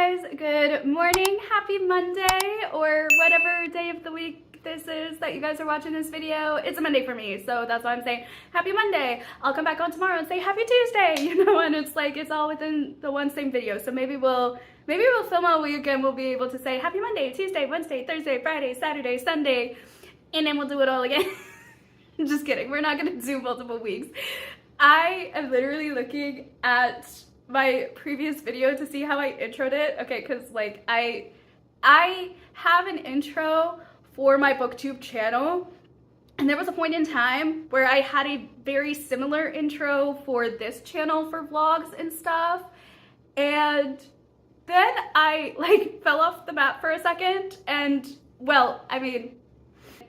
guys, good morning, happy Monday, or whatever day of the week this is that you guys are watching this video. It's a Monday for me, so that's why I'm saying happy Monday. I'll come back on tomorrow and say happy Tuesday, you know, and it's like it's all within the one same video. So maybe we'll film all week and we'll be able to say happy Monday, Tuesday, Wednesday, Thursday, Friday, Saturday, Sunday, and then we'll do it all again. Just kidding, we're not gonna do multiple weeks. I am literally looking at my previous video to see how I introed it. Okay, because like I have an intro for my booktube channel, and there was a point in time where I had a very similar intro for this channel for vlogs and stuff, and then I like fell off the map for a second, and well, I mean,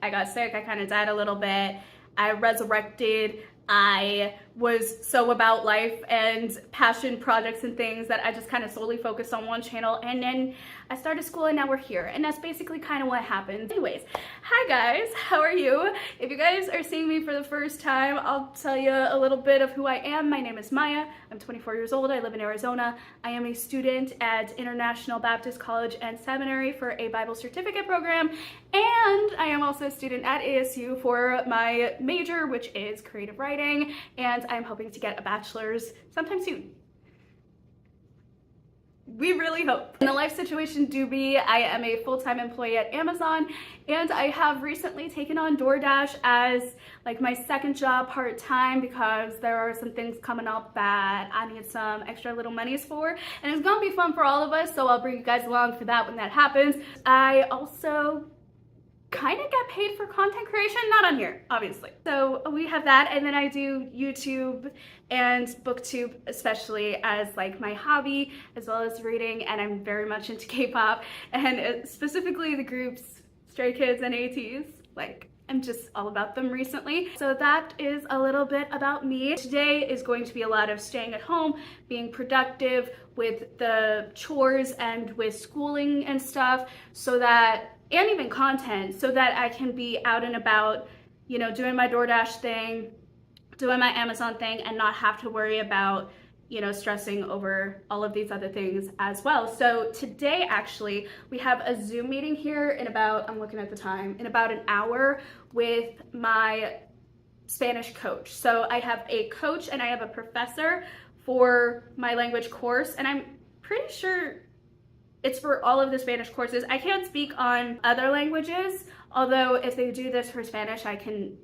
I got sick, I kind of died a little bit, I resurrected, I was so about life and passion projects and things that I just kind of solely focused on one channel, and then I started school and now we're here, and that's basically kind of what happened. Anyways, hi guys, how are you? If you guys are seeing me for the first time, I'll tell you a little bit of who I am. My name is Maya. I'm 24 years old. I live in Arizona. I am a student at International Baptist College and Seminary for a Bible certificate program, and I am also a student at ASU for my major, which is creative writing, and I'm hoping to get a bachelor's sometime soon. We really hope. In the life situation do be, I am a full-time employee at Amazon, and I have recently taken on DoorDash as like my second job part-time because there are some things coming up that I need some extra little monies for, and it's gonna be fun for all of us, so I'll bring you guys along for that when that happens. I also kind of get paid for content creation, not on here, obviously. So we have that, and then I do YouTube and booktube, especially as like my hobby, as well as reading, and I'm very much into K-pop, and specifically the groups Stray Kids and ATs. Like, I'm just all about them recently. So that is a little bit about me. Today is going to be a lot of staying at home, being productive with the chores and with schooling and stuff, so that, and even content, so that I can be out and about, you know, doing my DoorDash thing, doing my Amazon thing, and not have to worry about, you know, stressing over all of these other things as well. So today, actually, we have a Zoom meeting here in about, I'm looking at the time, in about an hour with my Spanish coach. So I have a coach and I have a professor for my language course, and I'm pretty sure it's for all of the Spanish courses. I can't speak on other languages, although if they do this for Spanish, I can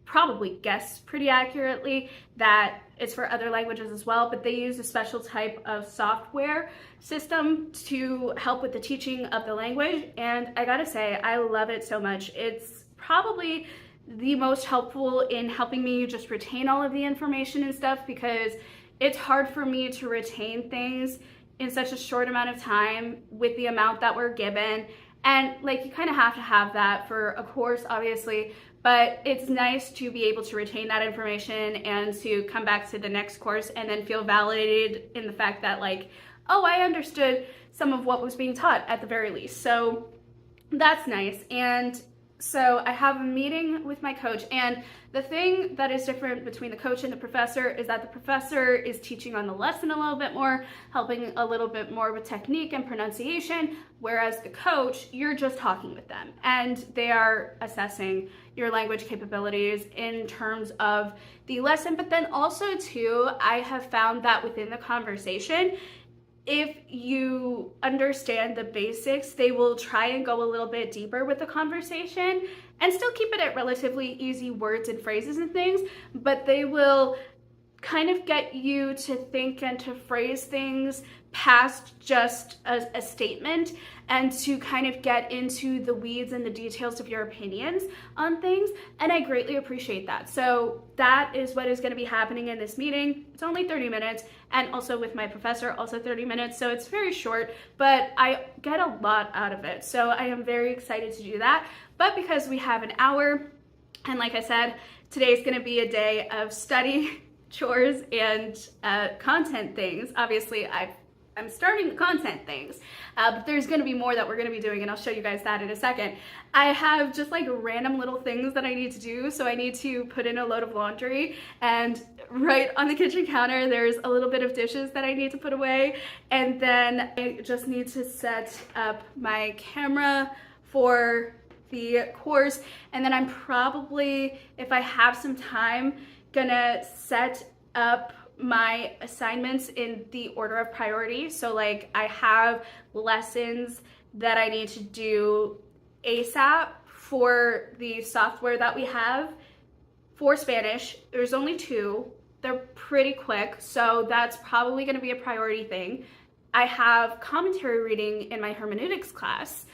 probably guess pretty accurately that it's for other languages as well, but they use a special type of software system to help with the teaching of the language, and I gotta say, I love it so much. It's probably the most helpful in helping me just retain all of the information and stuff, because it's hard for me to retain things in such a short amount of time with the amount that we're given. And like, you kind of have to have that for a course, obviously, but it's nice to be able to retain that information and to come back to the next course and then feel validated in the fact that like, oh, I understood some of what was being taught at the very least. So that's nice. And so I have a meeting with my coach, and the thing that is different between the coach and the professor is that the professor is teaching on the lesson a little bit more, helping a little bit more with technique and pronunciation, whereas the coach, you're just talking with them, and they are assessing your language capabilities in terms of the lesson. But then also too, I have found that within the conversation, if you understand the basics, they will try and go a little bit deeper with the conversation and still keep it at relatively easy words and phrases and things, but they will kind of get you to think and to phrase things past just a statement, and to kind of get into the weeds and the details of your opinions on things, and I greatly appreciate that. So that is what is going to be happening in this meeting. It's only 30 minutes, and also with my professor, also 30 minutes, so it's very short, but I get a lot out of it, so I am very excited to do that. But because we have an hour, and like I said, today is going to be a day of study, chores, and content things. Obviously, I've I'm starting the content things, but there's going to be more that we're going to be doing, and I'll show you guys that in a second. I have just like random little things that I need to do. So I need to put in a load of laundry, and right on the kitchen counter there's a little bit of dishes that I need to put away, and then I just need to set up my camera for the course, and then I'm probably, if I have some time, gonna set up my assignments in the order of priority. So like I have lessons that I need to do ASAP for the software that we have for Spanish. There's only 2. They're pretty quick, so that's probably going to be a priority thing. I have commentary reading in my hermeneutics class,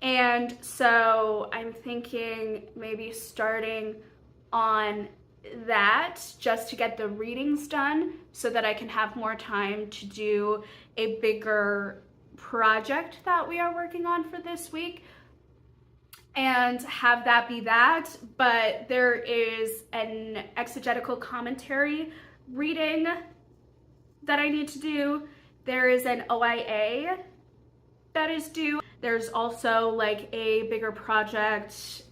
and so I'm thinking maybe starting on that just to get the readings done so that I can have more time to do a bigger project that we are working on for this week and have that be that. But there is an exegetical commentary reading that I need to do. There is an OIA that is due. There's also like a bigger project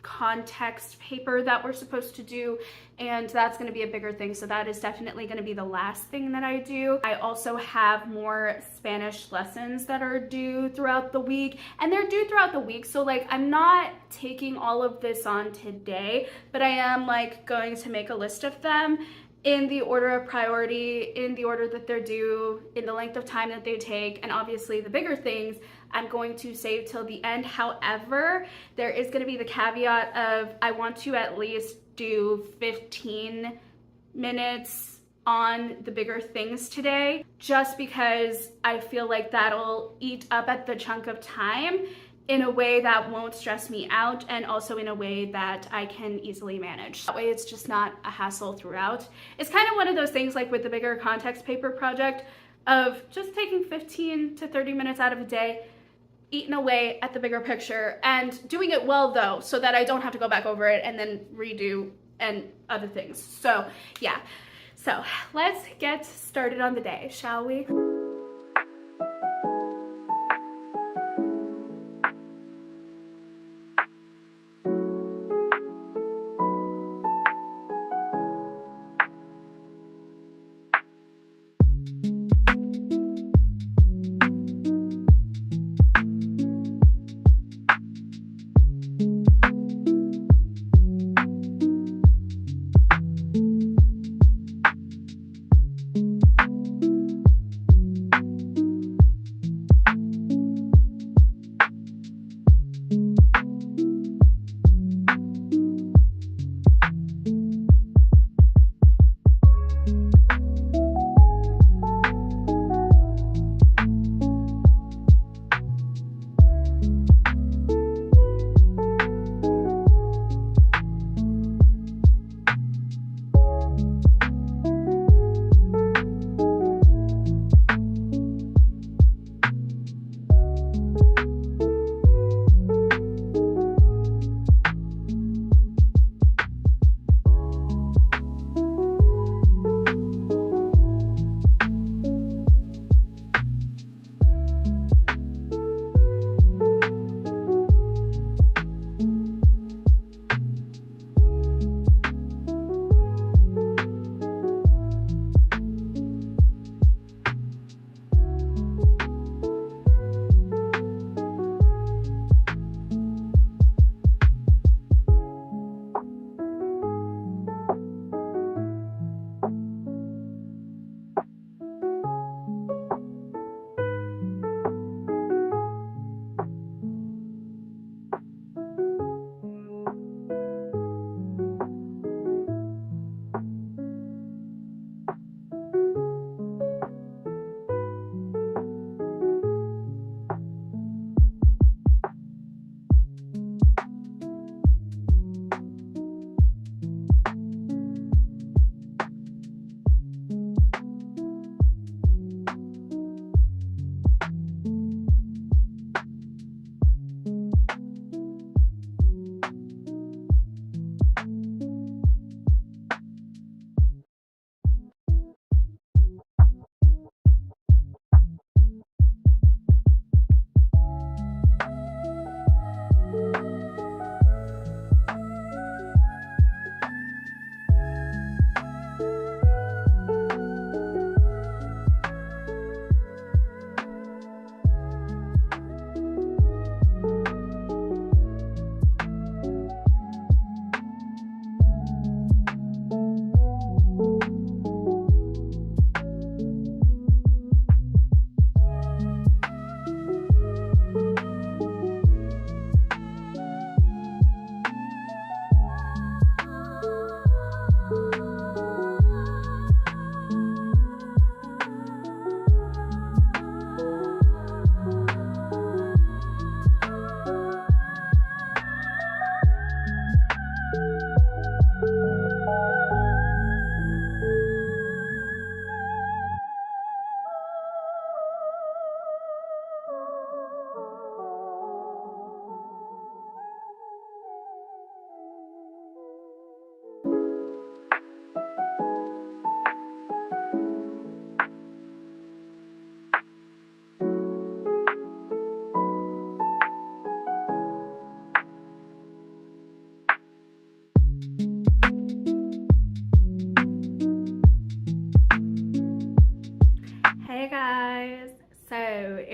context paper that we're supposed to do, and that's going to be a bigger thing, so that is definitely going to be the last thing that I do. I also have more Spanish lessons that are due throughout the week, and they're due throughout the week, so like I'm not taking all of this on today, but I am like going to make a list of them in the order of priority, in the order that they're due, in the length of time that they take, and obviously the bigger things I'm going to save till the end. However, there is going to be the caveat of I want to at least do 15 minutes on the bigger things today, just because I feel like that'll eat up at the chunk of time in a way that won't stress me out, and also in a way that I can easily manage. That way it's just not a hassle throughout. It's kind of one of those things like with the bigger context paper project of just taking 15 to 30 minutes out of a day, eating away at the bigger picture, and doing it well though, so that I don't have to go back over it and then redo and other things. So yeah, so let's get started on the day, shall we?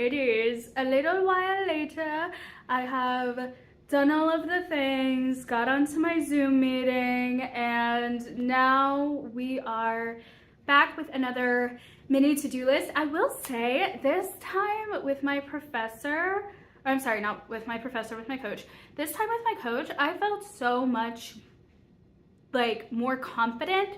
it is a little while later. I have done all of the things, got onto my Zoom meeting, and now we are back with another mini to-do list. I will say this time with my professor, or I'm sorry, not with my professor, with my coach. This time with my coach, I felt so much like more confident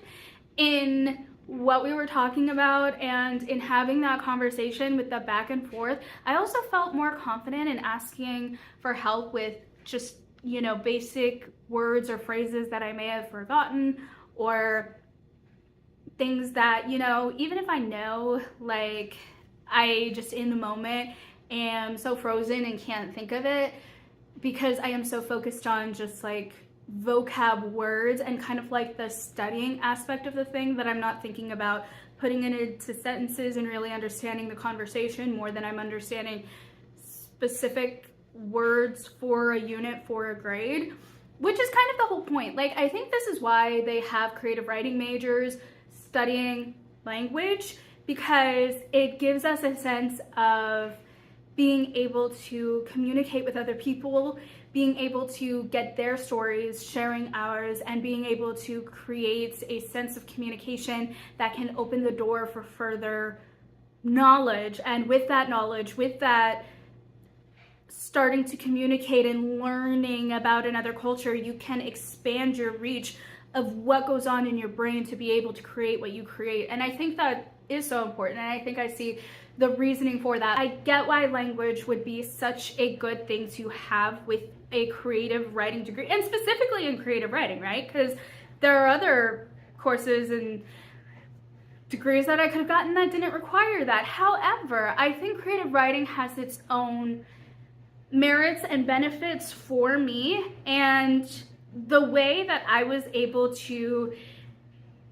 in what we were talking about and in having that conversation with the back and forth. I also felt more confident in asking for help with just, you know, basic words or phrases that I may have forgotten, or things that, you know, even if I know, like, I just in the moment am so frozen and can't think of it because I am so focused on just like vocab words and kind of like the studying aspect of the thing, that I'm not thinking about putting it into sentences and really understanding the conversation more than I'm understanding specific words for a unit for a grade, which is kind of the whole point. Like, I think this is why they have creative writing majors studying language, because it gives us a sense of being able to communicate with other people, being able to get their stories, sharing ours, and being able to create a sense of communication that can open the door for further knowledge. And with that knowledge, with that starting to communicate and learning about another culture, you can expand your reach of what goes on in your brain to be able to create what you create. And I think that is so important, and I think I see the reasoning for that. I get why language would be such a good thing to have with a creative writing degree, and specifically in creative writing, right? Because there are other courses and degrees that I could have gotten that didn't require that. However, I think creative writing has its own merits and benefits for me, and the way that I was able to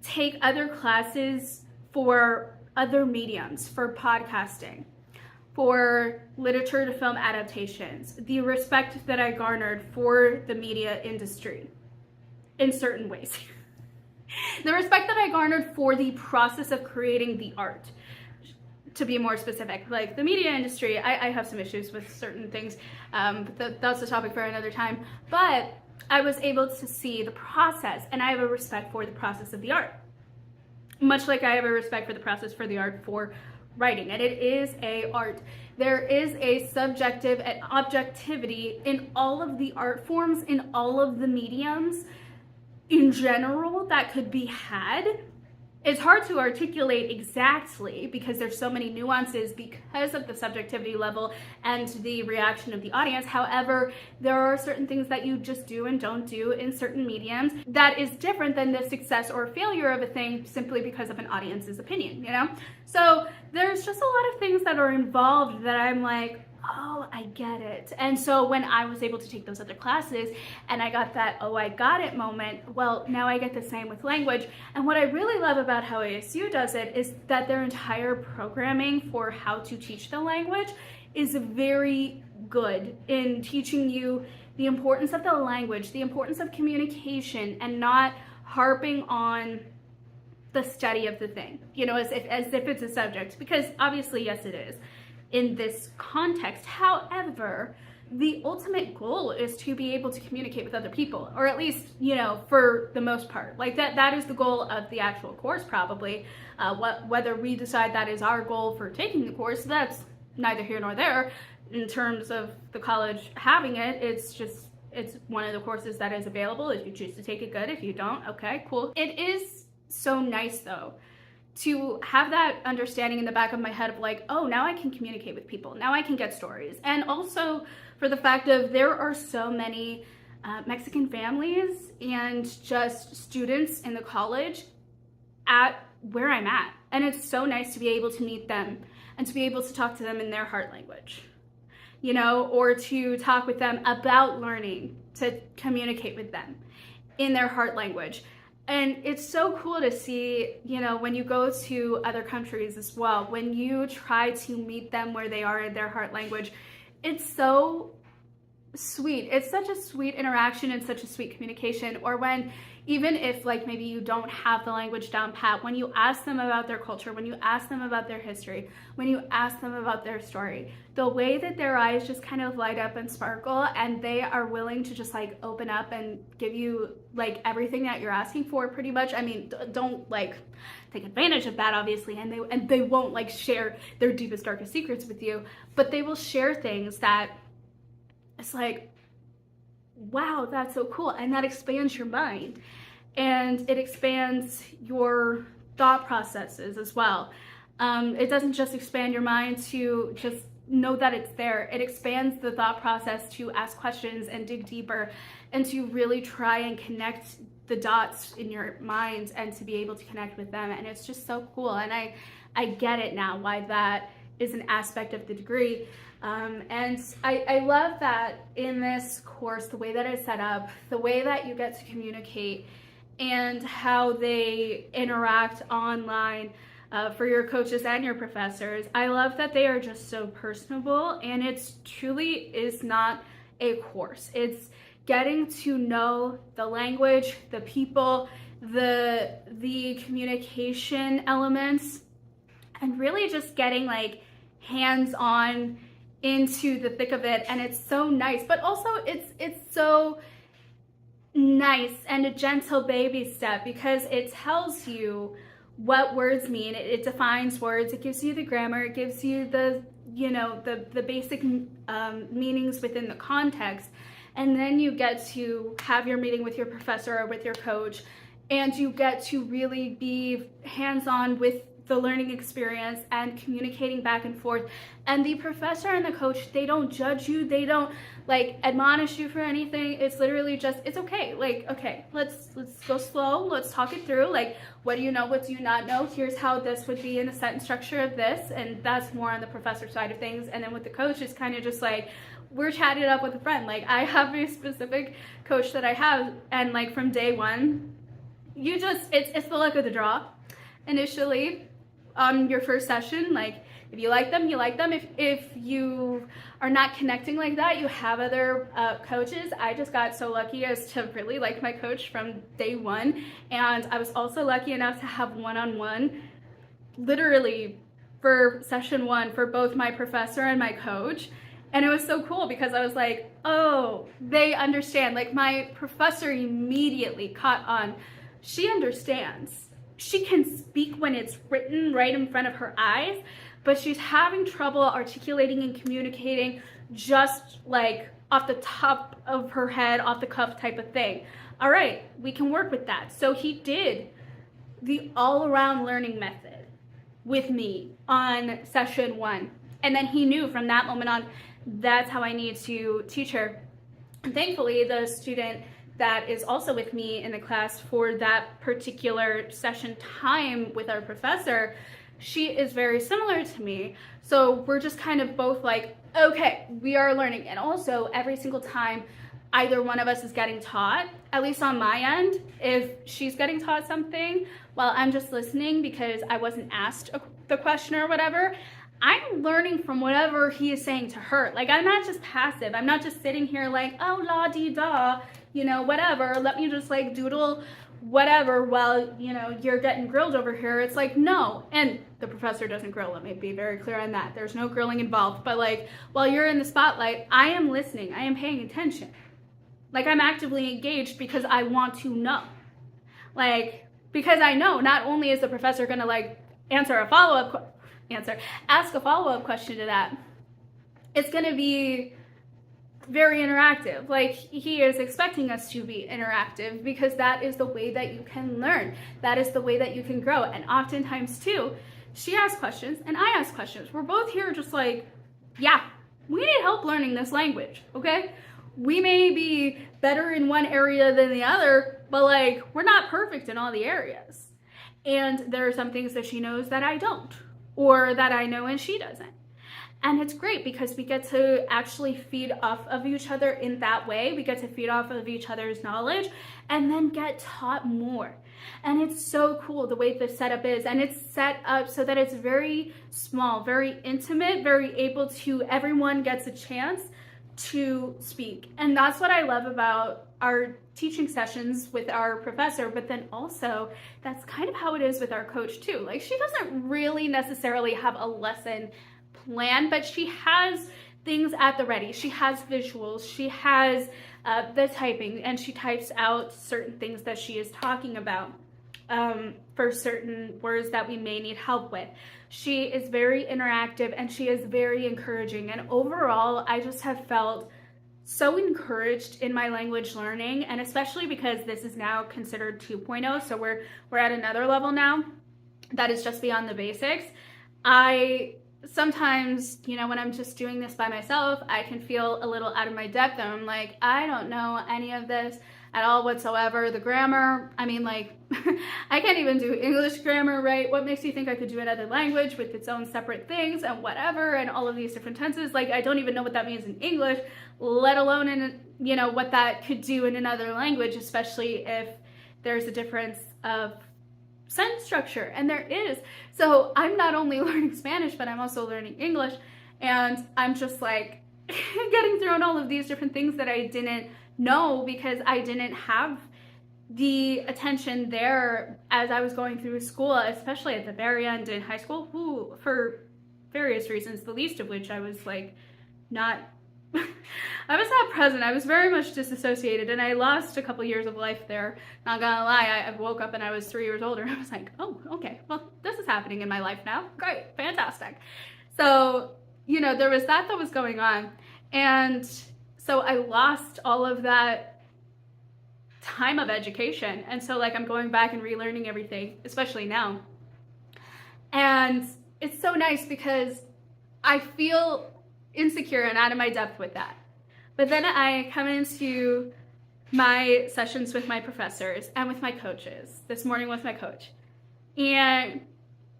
take other classes for other mediums, for podcasting, for literature to film adaptations, the respect that I garnered for the media industry in certain ways, the respect that I garnered for the process of creating the art, to be more specific. Like the media industry, I have some issues with certain things, but that's a topic for another time. But I was able to see the process, and I have a respect for the process of the art, much like I have a respect for the process for the art for writing. And it is a art. There is a subjective and objectivity in all of the art forms, in all of the mediums in general that could be had. It's hard to articulate exactly because there's so many nuances because of the subjectivity level and the reaction of the audience. However, there are certain things that you just do and don't do in certain mediums that is different than the success or failure of a thing simply because of an audience's opinion, you know? So there's just a lot of things that are involved that I'm like, oh, I get it. And so when I was able to take those other classes and I got that, oh, I got it moment, well, now I get the same with language. And what I really love about how ASU does it is that their entire programming for how to teach the language is very good in teaching you the importance of the language, the importance of communication, and not harping on the study of the thing, you know, as if it's a subject, because obviously, yes, it is in this context. However, the ultimate goal is to be able to communicate with other people, or at least, you know, for the most part. Like that is the goal of the actual course, probably. Whether we decide that is our goal for taking the course, that's neither here nor there. In terms of the college having it, it's one of the courses that is available. If you choose to take it, good. If you don't, okay, cool. It is so nice though to have that understanding in the back of my head of like, oh, now I can communicate with people. Now I can get stories. And also for the fact of there are so many Mexican families and just students in the college at where I'm at. And it's so nice to be able to meet them and to be able to talk to them in their heart language, you know, or to talk with them about learning to communicate with them in their heart language. And it's so cool to see, you know, when you go to other countries as well, when you try to meet them where they are in their heart language, it's so sweet. It's such a sweet interaction and such a sweet communication. Or when, even if like maybe you don't have the language down pat, when you ask them about their culture, when you ask them about their history, when you ask them about their story, the way that their eyes just kind of light up and sparkle, and they are willing to just like open up and give you like everything that you're asking for, pretty much. I mean, don't like take advantage of that, obviously, and they won't like share their deepest, darkest secrets with you, but they will share things that it's like, wow, that's so cool. And that expands your mind, and it expands your thought processes as well. It doesn't just expand your mind to just know that it's there. It expands the thought process to ask questions and dig deeper and to really try and connect the dots in your mind and to be able to connect with them. And it's just so cool. And I get it now why that is an aspect of the degree. And I love that in this course, the way that it's set up, the way that you get to communicate, and how they interact online for your coaches and your professors. I love that they are just so personable, and it's truly is not a course. It's getting to know the language, the people, the communication elements, and really just getting like hands-on into the thick of it. And it's so nice, but also it's so nice and a gentle baby step, because it tells you what words mean. It defines words, it gives you the grammar, it gives you the, you know, the basic meanings within the context. And then you get to have your meeting with your professor or with your coach, and you get to really be hands-on with the learning experience and communicating back and forth. And the professor and the coach, they don't judge you, they don't like admonish you for anything. It's literally just, it's okay. Like, okay, let's go slow, let's talk it through. Like, what do you know, what do you not know? Here's how this would be in the sentence structure of this. And that's more on the professor side of things. And then with the coach, it's kind of just like, we're chatting it up with a friend. Like, I have a specific coach that I have, and like from day one, you just, it's the luck of the draw initially. On your first session, like if you like them, you like them. If you are not connecting like that, you have other coaches. I just got so lucky as to really like my coach from day one, and I was also lucky enough to have one-on-one literally for session one for both my professor and my coach. And it was so cool because I was like, oh, they understand. Like, my professor immediately caught on. She understands. She can speak when it's written right in front of her eyes, but she's having trouble articulating and communicating just like off the top of her head, off the cuff type of thing. All right, we can work with that. So he did the all-around learning method with me on session one. And then he knew from that moment on, that's how I need to teach her. And thankfully, the student that is also with me in the class for that particular session time with our professor, she is very similar to me. So we're just kind of both like, okay, we are learning. And also every single time either one of us is getting taught, at least on my end, if she's getting taught something while I'm just listening because I wasn't asked the question or whatever, I'm learning from whatever he is saying to her. Like, I'm not just passive. I'm not just sitting here like, oh, la-dee-da, you know, whatever. Let me just like doodle whatever while, you know, you're getting grilled over here. It's like, no. And the professor doesn't grill. Let me be very clear on that. There's no grilling involved. But like, while you're in the spotlight, I am listening. I am paying attention. Like, I'm actively engaged because I want to know. Like, because I know not only is the professor going to like ask a follow-up question to that, it's going to be very interactive. Like, he is expecting us to be interactive because that is the way that you can learn. That is the way that you can grow. And oftentimes too, she asks questions and I ask questions. We're both here just like, yeah, we need help learning this language, okay? We may be better in one area than the other, but like, we're not perfect in all the areas. And there are some things that she knows that I don't, or that I know and she doesn't. And it's great because we get to actually feed off of each other in that way. We get to feed off of each other's knowledge and then get taught more. And it's so cool the way the setup is. And it's set up so that it's very small, very intimate, very able to, everyone gets a chance to speak. And that's what I love about our teaching sessions with our professor, but then also that's kind of how it is with our coach too. Like, she doesn't really necessarily have a lesson plan, but she has things at the ready. She has visuals, she has the typing, and she types out certain things that she is talking about for certain words that we may need help with. She is very interactive and she is very encouraging, and overall I just have felt so encouraged in my language learning, and especially because this is now considered 2.0, so we're at another level now that is just beyond the basics. I sometimes, you know, when I'm just doing this by myself, I can feel a little out of my depth, and I'm like, I don't know any of this at all whatsoever. The grammar, I mean, like, I can't even do English grammar right. What makes you think I could do another language with its own separate things and whatever, and all of these different tenses? Like, I don't even know what that means in English, let alone in, you know, what that could do in another language, especially if there's a difference of sentence structure, and there is. So I'm not only learning Spanish, but I'm also learning English, and I'm just like getting thrown all of these different things that I didn't know because I didn't have the attention there as I was going through school, especially at the very end in high school, for various reasons, the least of which I was like not I was not present. I was very much disassociated, and I lost a couple years of life there. Not gonna lie, I woke up and I was 3 years older. I was like, oh, okay, well, this is happening in my life now. Great, fantastic. So, you know, there was that was going on. And so I lost all of that time of education. And so, like, I'm going back and relearning everything, especially now. And it's so nice because I feel insecure and out of my depth with that. But then I come into my sessions with my professors and with my coaches. This morning with my coach. And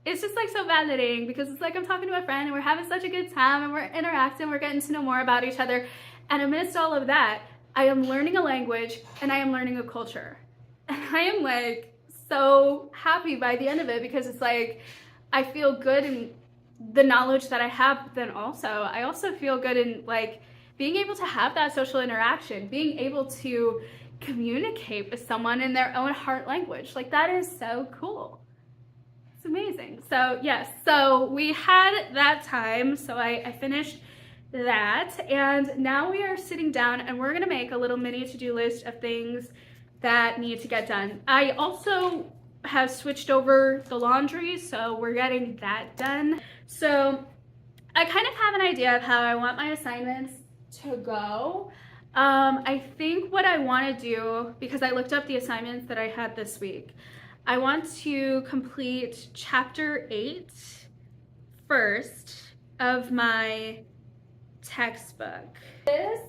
it's just like so validating because it's like I'm talking to a friend and we're having such a good time and we're interacting, we're getting to know more about each other. And amidst all of that, I am learning a language and I am learning a culture. And I am like so happy by the end of it because it's like I feel good in the knowledge that I have, but then also I also feel good in like being able to have that social interaction, being able to communicate with someone in their own heart language. Like, that is so cool. It's amazing. So yes, so we had that time. So I finished that, and now we are sitting down and we're gonna make a little mini to-do list of things that need to get done. I also have switched over the laundry, so we're getting that done. So I kind of have an idea of how I want my assignments to go. I think what I want to do, because I looked up the assignments that I had this week, I want to complete chapter 8 first of my textbook. This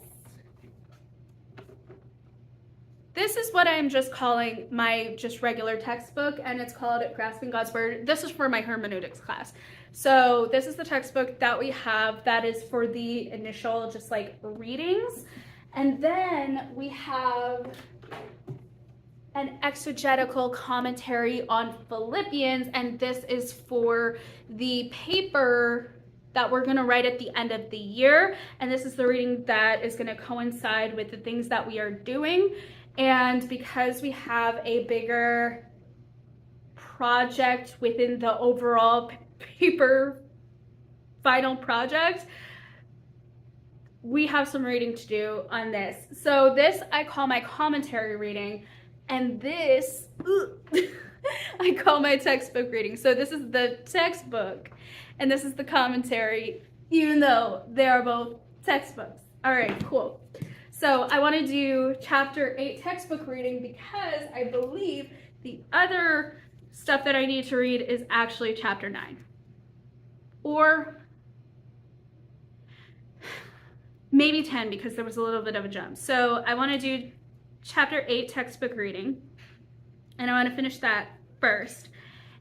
is what I'm just calling my just regular textbook, and it's called Grasping God's Word. This is for my hermeneutics class. So this is the textbook that we have that is for the initial just like readings. And then we have an exegetical commentary on Philippians, and this is for the paper that we're gonna write at the end of the year. And this is the reading that is gonna coincide with the things that we are doing. And because we have a bigger project within the overall paper final project, we have some reading to do on this. So this I call my commentary reading, and this I call my textbook reading. So this is the textbook and this is the commentary, even though they are both textbooks. All right, cool. So I want to do chapter 8 textbook reading because I believe the other stuff that I need to read is actually chapter 9. Or maybe 10 because there was a little bit of a jump. So I want to do chapter 8 textbook reading, and I want to finish that first.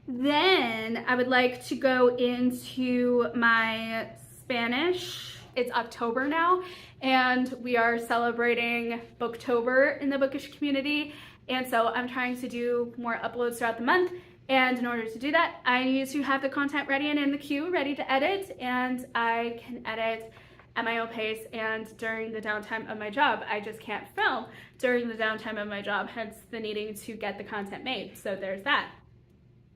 Then I would like to go into my Spanish. It's October now, and we are celebrating Booktober in the bookish community, and so I'm trying to do more uploads throughout the month. And in order to do that, I need to have the content ready and in the queue, ready to edit, and I can edit at my own pace, and during the downtime of my job. I just can't film during the downtime of my job, hence the needing to get the content made. So there's that.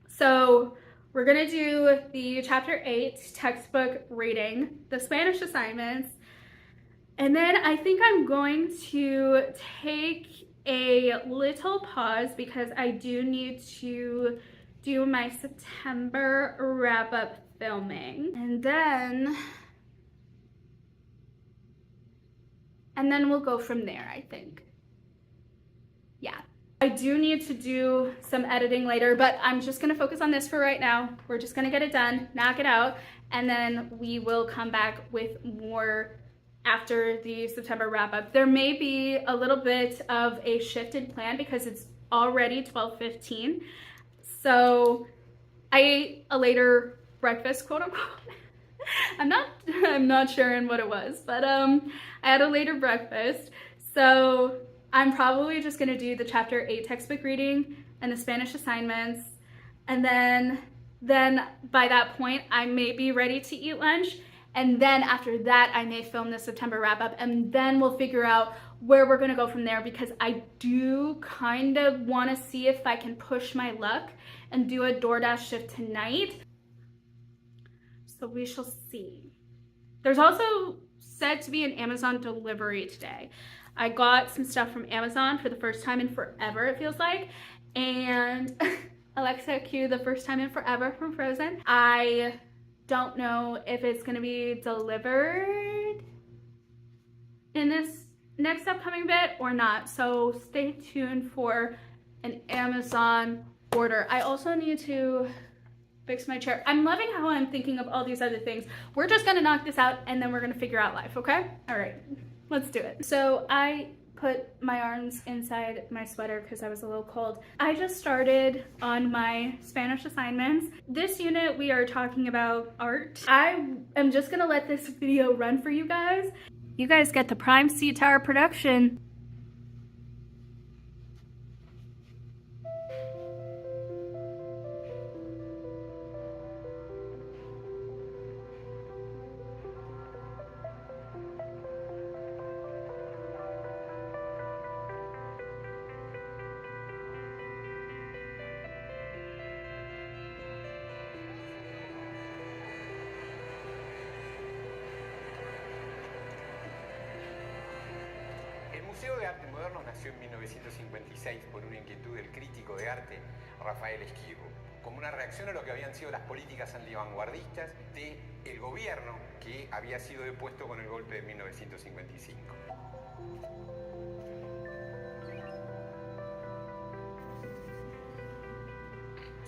So we're gonna do the chapter 8 textbook reading, the Spanish assignments, and then I think I'm going to take a little pause because I do need to do my September wrap-up filming. And then we'll go from there, I think. Yeah. I do need to do some editing later, but I'm just gonna focus on this for right now. We're just gonna get it done, knock it out, and then we will come back with more after the September wrap-up. There may be a little bit of a shift in plan because it's already 12:15. So I ate a later breakfast, quote unquote. I'm not sure what it was, but I had a later breakfast. So I'm probably just gonna do the chapter 8 textbook reading and the Spanish assignments. And then by that point, I may be ready to eat lunch. And then after that, I may film the September wrap up, and then we'll figure out where we're gonna go from there, because I do kind of wanna see if I can push my luck and do a DoorDash shift tonight. So we shall see. There's also said to be an Amazon delivery today. I got some stuff from Amazon for the first time in forever, it feels like. And Alexa, cue the first time in forever from Frozen. I don't know if it's gonna be delivered in this next upcoming bit or not. So stay tuned for an Amazon order. I also need to fix my chair. I'm loving how I'm thinking of all these other things. We're just gonna knock this out and then we're gonna figure out life, okay? All right, let's do it. So I put my arms inside my sweater because I was a little cold. I just started on my Spanish assignments. This unit, we are talking about art. I am just gonna let this video run for you guys. You guys get the prime C-Tower production. El Museo de Arte Moderno nació en 1956 por una inquietud del crítico de arte Rafael Esquirro, como una reacción a lo que habían sido las políticas antivanguardistas del gobierno que había sido depuesto con el golpe de 1955.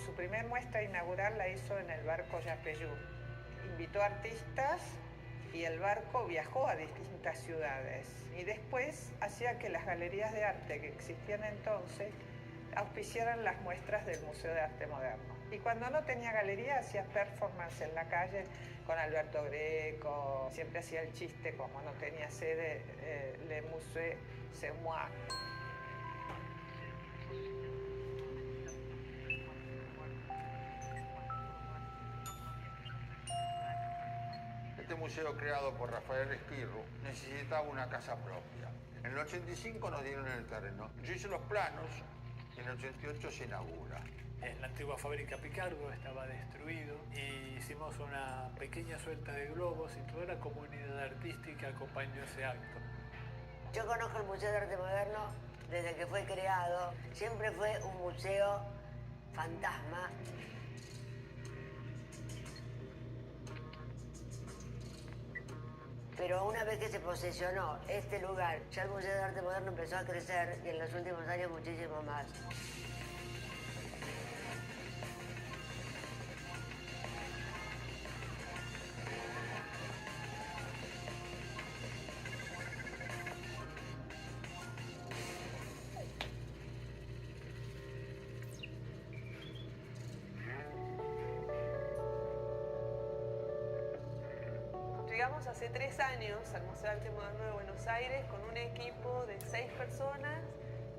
Su primer muestra inaugural la hizo en el barco Yapeyú. Invitó artistas y el barco viajó a distintas ciudades. Y después hacía que las galerías de arte que existían entonces auspiciaran las muestras del Museo de Arte Moderno. Y cuando no tenía galería hacía performance en la calle con Alberto Greco. Siempre hacía el chiste, como no tenía sede, le musée c'est moi. Este museo creado por Rafael Esquirro necesitaba una casa propia. En el 85 nos dieron el terreno. Yo hice los planos y en el 88 se inaugura. La antigua fábrica Picardo estaba destruido y hicimos una pequeña suelta de globos y toda la comunidad artística acompañó ese acto. Yo conozco el Museo de Arte Moderno desde que fue creado. Siempre fue un museo fantasma. Pero una vez que se posesionó este lugar, ya el Museo de Arte Moderno empezó a crecer y en los últimos años muchísimo más. Llegamos hace 3 años al Museo de Arte Moderno de Buenos Aires con un equipo de 6 personas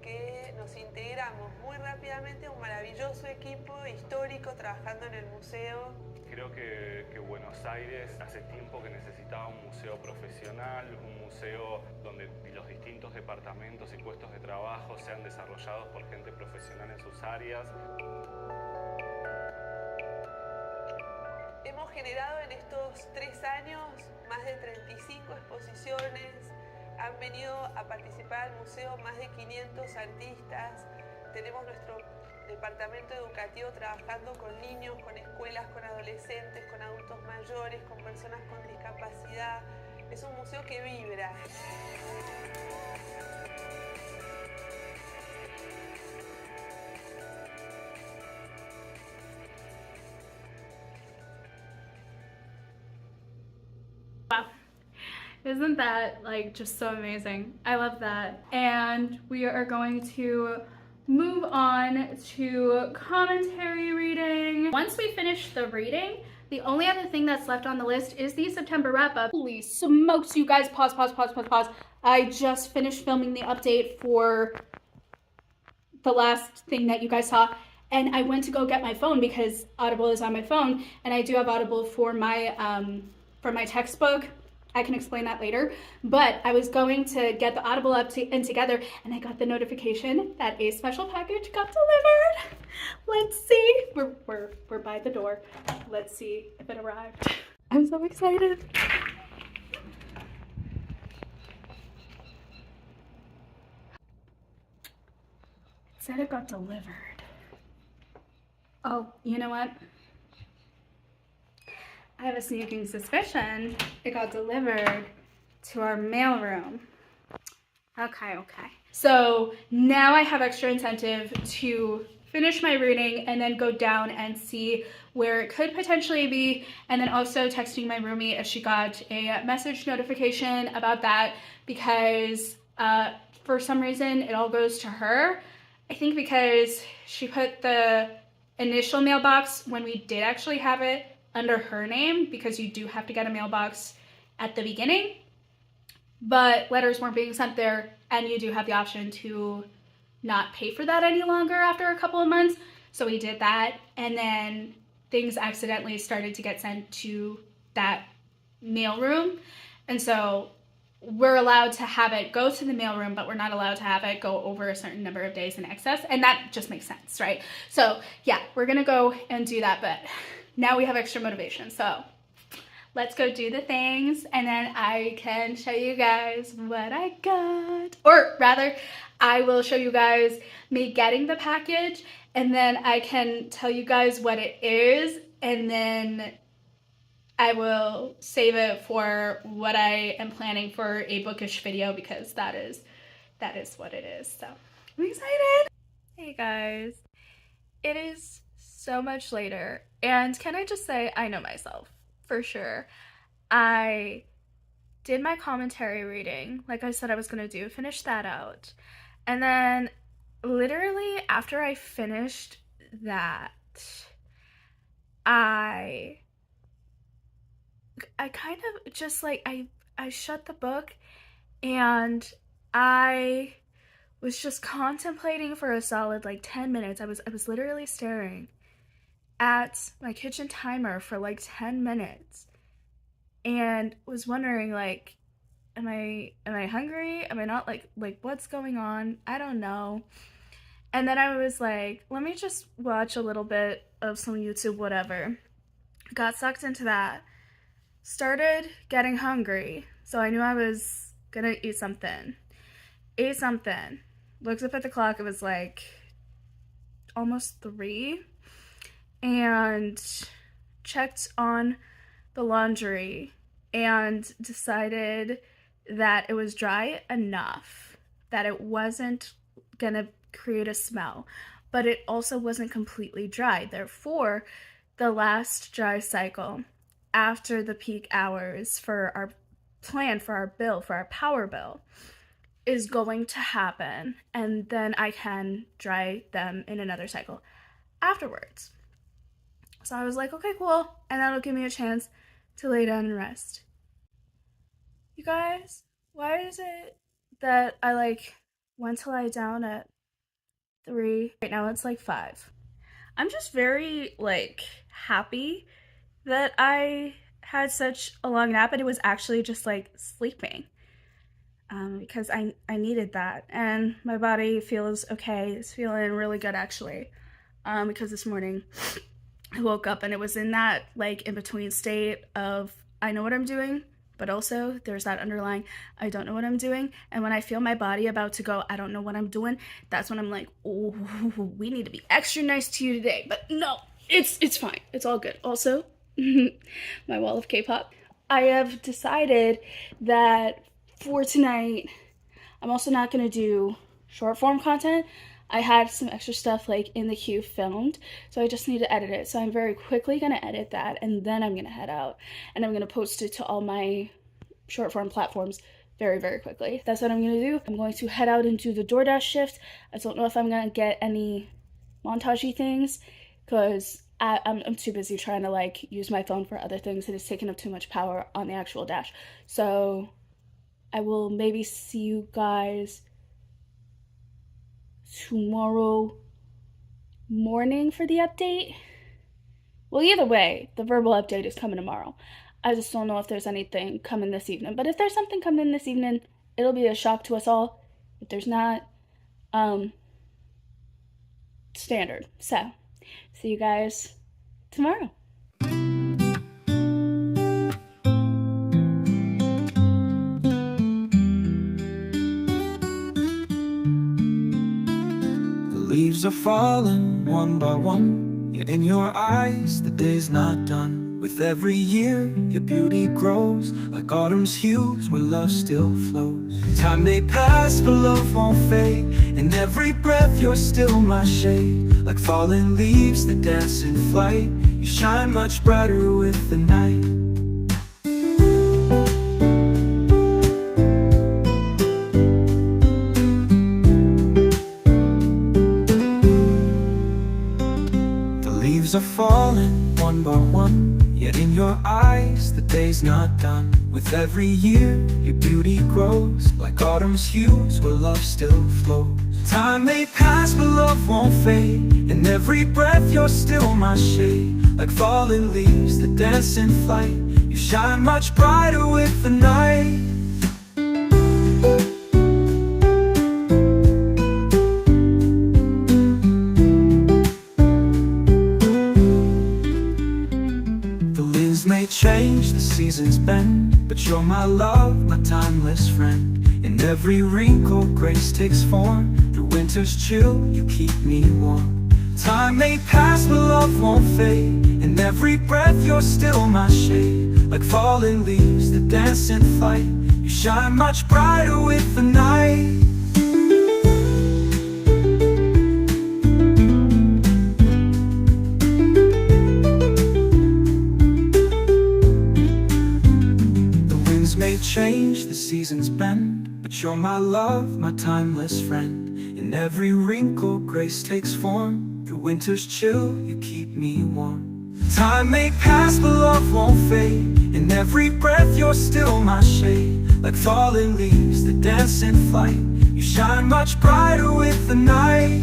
que nos integramos muy rápidamente a un maravilloso equipo histórico trabajando en el museo. Creo que Buenos Aires hace tiempo que necesitaba un museo profesional, un museo donde los distintos departamentos y puestos de trabajo sean desarrollados por gente profesional en sus áreas. Hemos generado en estos 3 años más de 35 exposiciones, han venido a participar al museo más de 500 artistas, tenemos nuestro departamento educativo trabajando con niños, con escuelas, con adolescentes, con adultos mayores, con personas con discapacidad. Es un museo que vibra. Wow. Isn't that like just so amazing? I love that. And we are going to move on to commentary reading. Once we finish the reading, the only other thing that's left on the list is the September wrap-up. Holy smokes, you guys, pause. I just finished filming the update for the last thing that you guys saw, and I went to go get my phone because Audible is on my phone, and I do have Audible for my textbook. I can explain that later, but I was going to get the Audible up and together, and I got the notification that a special package got delivered. Let's see. We're by the door. Let's see if it arrived. I'm so excited. It said it got delivered. Oh, you know what? I have a sneaking suspicion it got delivered to our mailroom. Okay. So now I have extra incentive to finish my reading and then go down and see where it could potentially be, and then also texting my roomie if she got a message notification about that, because for some reason it all goes to her. I think because she put the initial mailbox when we did actually have it under her name, because you do have to get a mailbox at the beginning, but letters weren't being sent there, and you do have the option to not pay for that any longer after a couple of months. So we did that, and then things accidentally started to get sent to that mailroom, and so we're allowed to have it go to the mailroom, but we're not allowed to have it go over a certain number of days in excess, and that just makes sense, right? So yeah, we're gonna go and do that, but now we have extra motivation, so let's go do the things, and then I can show you guys what I got. Or rather, I will show you guys me getting the package, and then I can tell you guys what it is, and then I will save it for what I am planning for a bookish video, because that is what it is. So I'm excited. Hey guys, it is so much later, and can I just say, I know myself for sure. I did my commentary reading like I said I was gonna do, finish that out, and then literally after I finished that, I kind of just like I shut the book, and I was just contemplating for a solid like 10 minutes. I was literally staring at my kitchen timer for like 10 minutes and was wondering, like, am I hungry? Am I not? Like what's going on? I don't know. And then I was like, let me just watch a little bit of some YouTube, whatever. Got sucked into that. Started getting hungry, so I knew I was gonna eat something. Ate something. Looked up at the clock, it was like almost 3, and checked on the laundry and decided that it was dry enough that it wasn't gonna create a smell, but it also wasn't completely dry. Therefore, the last dry cycle after the peak hours for our plan, for our bill, for our power bill, is going to happen, and then I can dry them in another cycle afterwards. So I was like, okay, cool, and that'll give me a chance to lay down and rest. You guys, why is it that I like went to lie down at 3? Right now it's like 5. I'm just very like happy that I had such a long nap, and it was actually just like sleeping. Because I needed that, and my body feels okay. It's feeling really good actually, because this morning I woke up and it was in that like in between state of I know what I'm doing, but also there's that underlying I don't know what I'm doing. And when I feel my body about to go I don't know what I'm doing, that's when I'm like, oh, we need to be extra nice to you today. But no, it's fine, it's all good. Also, my wall of K-pop, I have decided that for tonight, I'm also not gonna do short form content. I had some extra stuff like in the queue filmed, so I just need to edit it. So I'm very quickly gonna edit that, and then I'm gonna head out, and I'm gonna post it to all my short form platforms very, very quickly. That's what I'm gonna do. I'm going to head out and do the DoorDash shift. I don't know if I'm gonna get any montagey things, because I'm too busy trying to like use my phone for other things, and it's taking up too much power on the actual dash. So I will maybe see you guys tomorrow morning for the update. Well, either way, the verbal update is coming tomorrow. I just don't know if there's anything coming this evening. But if there's something coming this evening, it'll be a shock to us all. If there's not, standard. So, see you guys tomorrow. Leaves are falling one by one, yet in your eyes the day's not done. With every year your beauty grows, like autumn's hues where love still flows. Time may pass but love won't fade, in every breath you're still my shade. Like falling leaves that dance in flight, you shine much brighter with the night. Are falling one by one, yet in your eyes the day's not done. With every year your beauty grows, like autumn's hues where love still flows. Time may pass but love won't fade, in every breath you're still my shade. Like falling leaves that dance in flight, you shine much brighter with the night. Change, the seasons bend, but you're my love, my timeless friend. In every wrinkle, grace takes form. Through winter's chill, you keep me warm. Time may pass, but love won't fade. In every breath, you're still my shade. Like falling leaves that dance in flight, you shine much brighter with the night. Change, the seasons bend, but you're my love, my timeless friend. In every wrinkle, grace takes form. Through winter's chill, you keep me warm. Time may pass, but love won't fade. In every breath, you're still my shade. Like falling leaves that dance in flight, you shine much brighter with the night.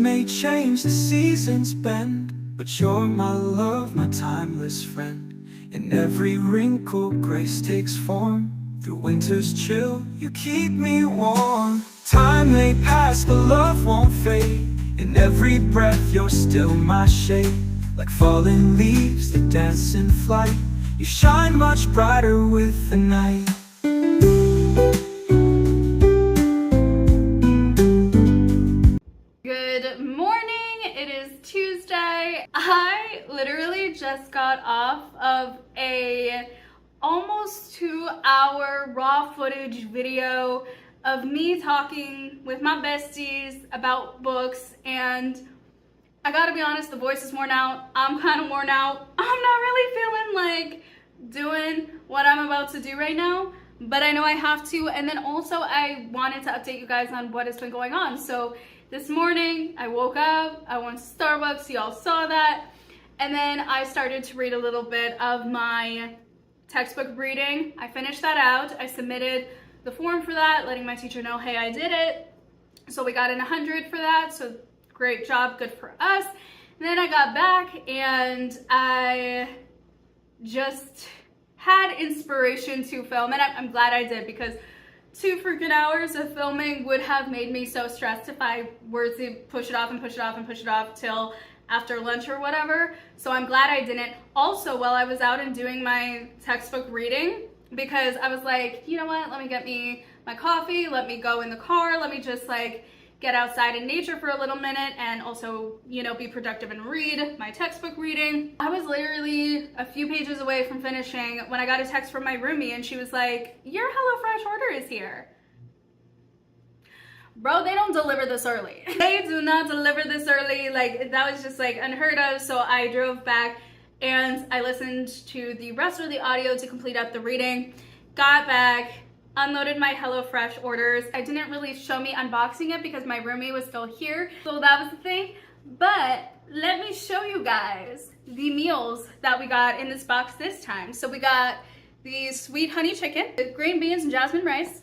May change, the seasons bend, but you're my love, my timeless friend. In every wrinkle, grace takes form. Through winter's chill, you keep me warm. Time may pass, but love won't fade. In every breath, you're still my shade. Like falling leaves that dance in flight, you shine much brighter with the night. I literally just got off of a almost 2-hour raw footage video of me talking with my besties about books, and I gotta be honest, the voice is worn out. I'm kind of worn out. I'm not really feeling like doing what I'm about to do right now, but I know I have to. And then also I wanted to update you guys on what has been going on. So this morning I woke up, I went to Starbucks, y'all saw that, And then I started to read a little bit of my textbook reading. I finished that out. I submitted the form for that, letting my teacher know, hey, I did it. So we got an 100 for that, so great job, good for us. And then I got back and I just had inspiration to film, and I'm glad I did, because 2 freaking hours of filming would have made me so stressed if I were to push it off and push it off and push it off till after lunch or whatever. So I'm glad I didn't. Also, while I was out and doing my textbook reading, because I was like, you know what, let me get me my coffee, let me go in the car, let me just like get outside in nature for a little minute and also, you know, be productive and read my textbook reading. I was literally a few pages away from finishing when I got a text from my roomie, and she was like, your HelloFresh order is here. Bro, they don't deliver this early. They do not deliver this early. Like, that was just like unheard of. So I drove back and I listened to the rest of the audio to complete up the reading, got back, unloaded my HelloFresh orders. I didn't really show me unboxing it because my roomie was still here, so that was the thing. But let me show you guys the meals that we got in this box this time. So we got the sweet honey chicken with green beans and jasmine rice,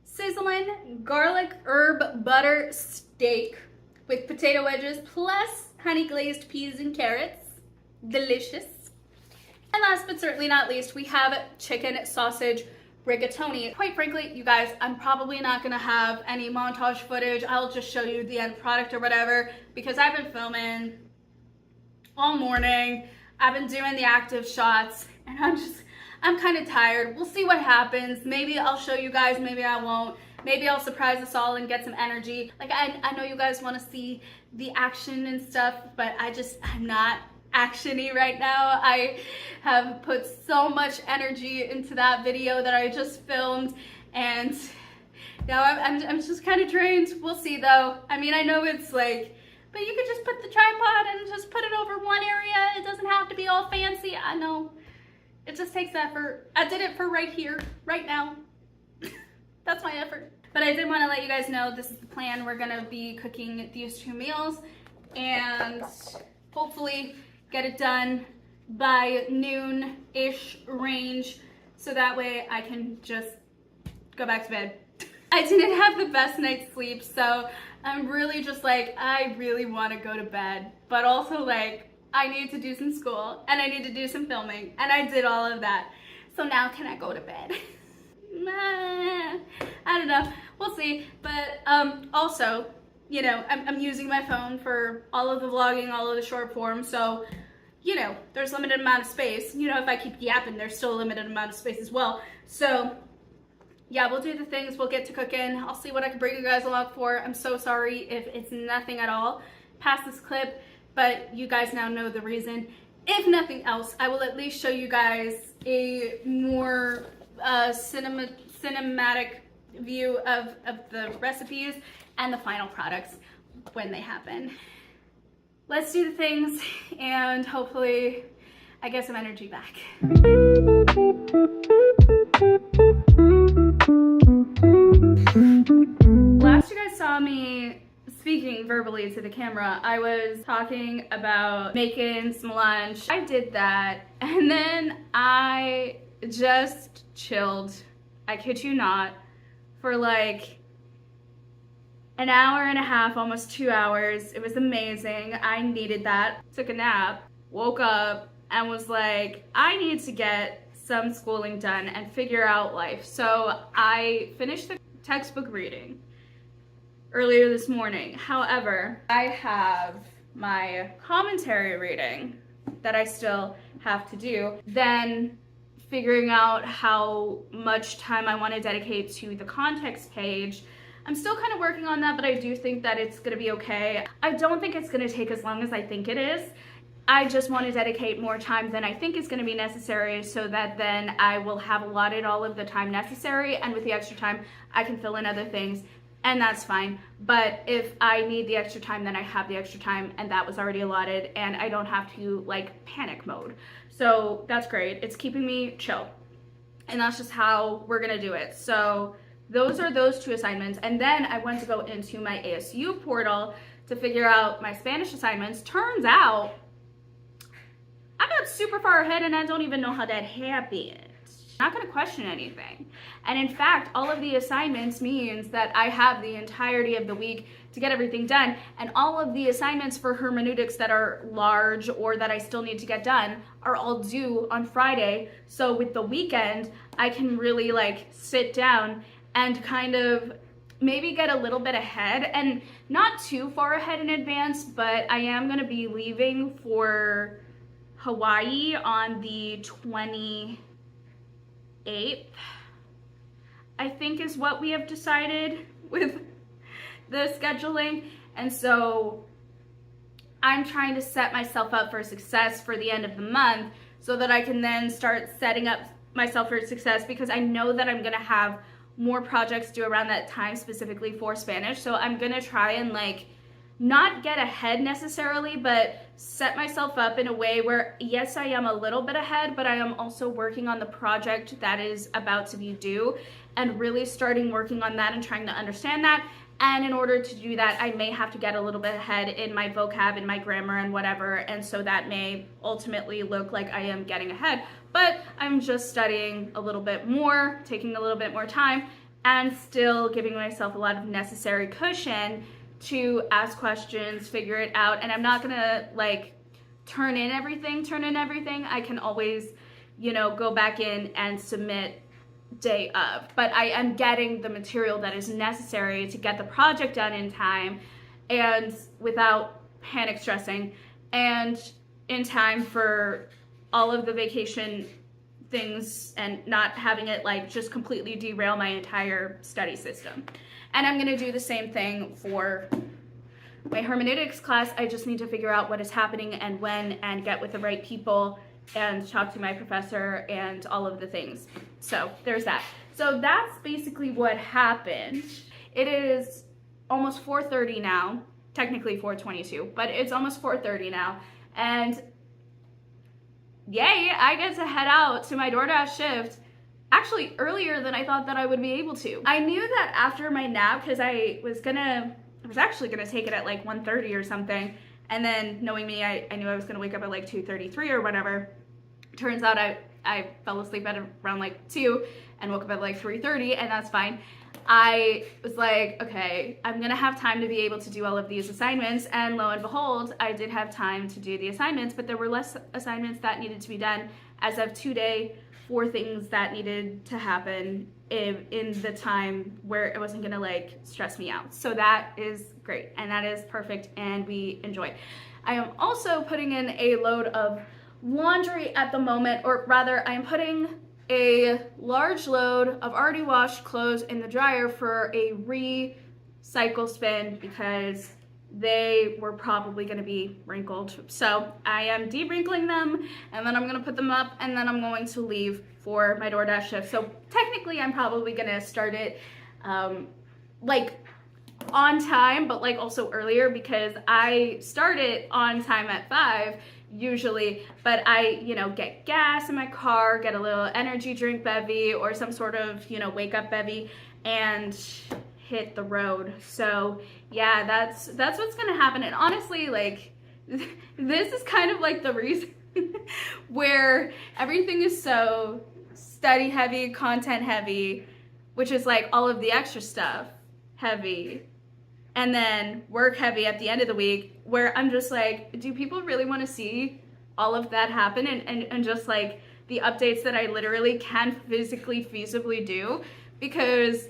sizzling garlic herb butter steak with potato wedges plus honey glazed peas and carrots. Delicious. And last but certainly not least, we have chicken sausage rigatoni. Quite frankly, you guys, I'm probably not gonna have any montage footage. I'll just show you the end product or whatever, because I've been filming all morning. I've been doing the active shots, and I'm kind of tired. We'll see what happens. Maybe I'll show you guys, maybe I won't. Maybe I'll surprise us all and get some energy. Like, I know you guys want to see the action and stuff, but I'm not action-y right now. I have put so much energy into that video that I just filmed, and now I'm just kind of drained. We'll see though. I mean, I know it's like, but you could just put the tripod and just put it over one area. It doesn't have to be all fancy. I know. It just takes effort. I did it for right here, right now. That's my effort. But I did want to let you guys know this is the plan. We're gonna be cooking these 2 meals and hopefully get it done by noon-ish range, so that way I can just go back to bed. I didn't have the best night's sleep, so I'm really just like, I really want to go to bed, but also like, I need to do some school and I need to do some filming, and I did all of that. So now can I go to bed? Nah, I don't know, we'll see. But also, you know, I'm using my phone for all of the vlogging, all of the short form, so, you know, there's a limited amount of space. You know, if I keep yapping, there's still a limited amount of space as well. So, yeah, we'll do the things, we'll get to cooking. I'll see what I can bring you guys along for. I'm so sorry if it's nothing at all past this clip, but you guys now know the reason. If nothing else, I will at least show you guys a more cinematic view of the recipes and the final products when they happen. Let's do the things and hopefully I get some energy back. Last you guys saw me speaking verbally to the camera, I was talking about making some lunch. I did that, and then I just chilled, I kid you not, for like an hour and a half, almost 2 hours. It was amazing. I needed that. Took a nap, woke up, and was like, I need to get some schooling done and figure out life. So I finished the textbook reading earlier this morning. However, I have my commentary reading that I still have to do. Then figuring out how much time I want to dedicate to the context page. I'm still kind of working on that, but I do think that it's gonna be okay. I don't think it's gonna take as long as I think it is. I just want to dedicate more time than I think is gonna be necessary, so that then I will have allotted all of the time necessary, and with the extra time, I can fill in other things, and that's fine. But if I need the extra time, then I have the extra time, and that was already allotted, and I don't have to like panic mode. So that's great. It's keeping me chill, and that's just how we're gonna do it. So those are those 2 assignments. And then I went to go into my ASU portal to figure out my Spanish assignments. Turns out I got super far ahead and I don't even know how that happened. I'm not gonna question anything. And in fact, all of the assignments means that I have the entirety of the week to get everything done. And all of the assignments for hermeneutics that are large or that I still need to get done are all due on Friday. So with the weekend, I can really like sit down and kind of maybe get a little bit ahead, and not too far ahead in advance, but I am gonna be leaving for Hawaii on the 28th, I think is what we have decided with the scheduling. And so I'm trying to set myself up for success for the end of the month so that I can then start setting up myself for success, because I know that I'm gonna have more projects due around that time specifically for Spanish. So I'm gonna try and like not get ahead necessarily, but set myself up in a way where, yes, I am a little bit ahead, but I am also working on the project that is about to be due and really starting working on that and trying to understand that. And in order to do that, I may have to get a little bit ahead in my vocab and my grammar and whatever. And so that may ultimately look like I am getting ahead, but I'm just studying a little bit more, taking a little bit more time, and still giving myself a lot of necessary cushion to ask questions, figure it out. And I'm not gonna like turn in everything. I can always, you know, go back in and submit day of, but I am getting the material that is necessary to get the project done in time and without panic stressing, and in time for all of the vacation things and not having it like just completely derail my entire study system. And I'm gonna do the same thing for my hermeneutics class. I just need to figure out what is happening and when, and get with the right people and talk to my professor and all of the things. So there's that. So that's basically what happened. It is almost 4:30 now, technically 4:22, but it's almost 4:30 now. And yay, I get to head out to my DoorDash shift actually earlier than I thought that I would be able to. I knew that after my nap, because I was actually gonna take it at like 1:30 or something, and then knowing me, I knew I was gonna wake up at like 2:33 or whatever. Turns out I fell asleep at around like 2 and woke up at like 3:30, and that's fine. I was like, okay, I'm gonna have time to be able to do all of these assignments, and lo and behold, I did have time to do the assignments, but there were less assignments that needed to be done as of today for things that needed to happen in the time where it wasn't gonna like stress me out. So that is great, and that is perfect, and we enjoy. I am also putting in a load of laundry at the moment, or rather I'm putting a large load of already washed clothes in the dryer for a recycle spin because they were probably going to be wrinkled. So I am de-wrinkling them, and then I'm going to put them up, and then I'm going to leave for my DoorDash shift. So technically I'm probably going to start it like on time, but like also earlier, because I start it on time at 5 usually, but I, you know, get gas in my car, get a little energy drink bevy or some sort of, you know, wake up bevy, and hit the road. So yeah, that's what's gonna happen. And honestly, like, this is kind of like the reason where everything is so study heavy, content heavy, which is like all of the extra stuff heavy, and then work heavy at the end of the week, where I'm just like, do people really want to see all of that happen, and just like the updates that I literally can physically feasibly do? Because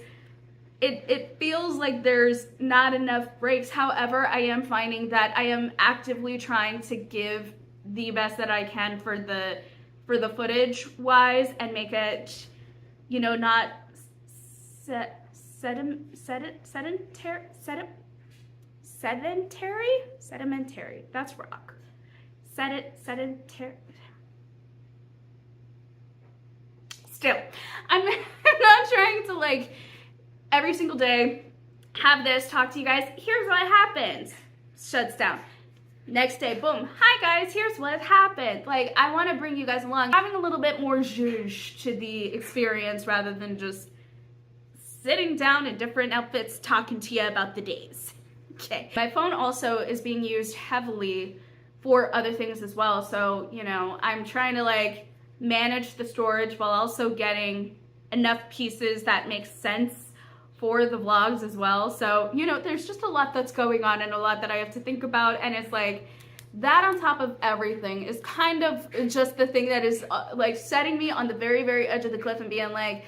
it feels like there's not enough breaks. However, I am finding that I am actively trying to give the best that I can for the footage wise, and make it, you know, not sedimentary, that's rock. Sedentary. Still, I'm not trying to like every single day have this, talk to you guys, here's what happens, shuts down. Next day, boom, hi guys, here's what happened. Like, I want to bring you guys along, having a little bit more zhuzh to the experience rather than just sitting down in different outfits talking to you about the days. Okay. My phone also is being used heavily for other things as well. So, you know, I'm trying to like manage the storage while also getting enough pieces that make sense for the vlogs as well. So, you know, there's just a lot that's going on and a lot that I have to think about. And it's like that on top of everything is kind of just the thing that is like setting me on the very, very edge of the cliff and being like,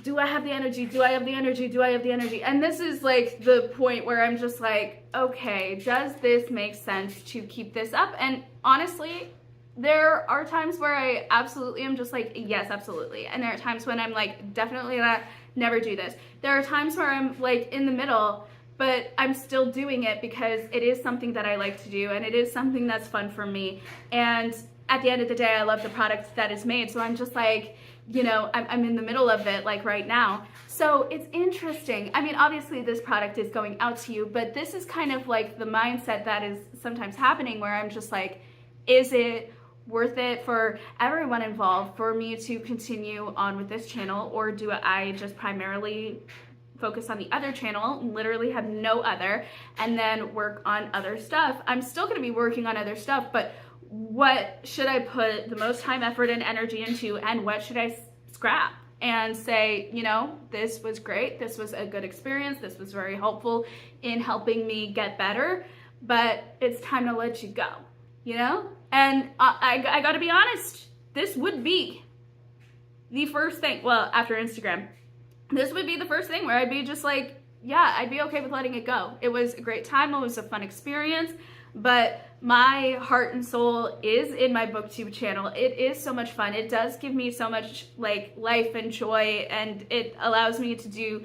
do I have the energy? Do I have the energy? Do I have the energy? And this is like the point where I'm just like, okay, does this make sense to keep this up? And honestly, there are times where I absolutely am just like, yes, absolutely. And there are times when I'm like, definitely not, never do this. There are times where I'm like in the middle, but I'm still doing it because it is something that I like to do and it is something that's fun for me. And at the end of the day, I love the product that is made. So I'm just like, you know, I'm in the middle of it like right now. So it's interesting. I mean, obviously this product is going out to you, but this is kind of like the mindset that is sometimes happening where I'm just like, is it worth it for everyone involved for me to continue on with this channel, or do I just primarily focus on the other channel, literally have no other, and then work on other stuff? I'm still going to be working on other stuff, but what should I put the most time, effort, and energy into, and what should I scrap and say, you know, this was great, this was a good experience, this was very helpful in helping me get better, but it's time to let you go, you know? And I gotta be honest, this would be the first thing, well, after Instagram, this would be the first thing where I'd be just like, yeah, I'd be okay with letting it go. It was a great time, it was a fun experience, but my heart and soul is in my booktube channel. It is so much fun. It does give me so much like life and joy, and it allows me to do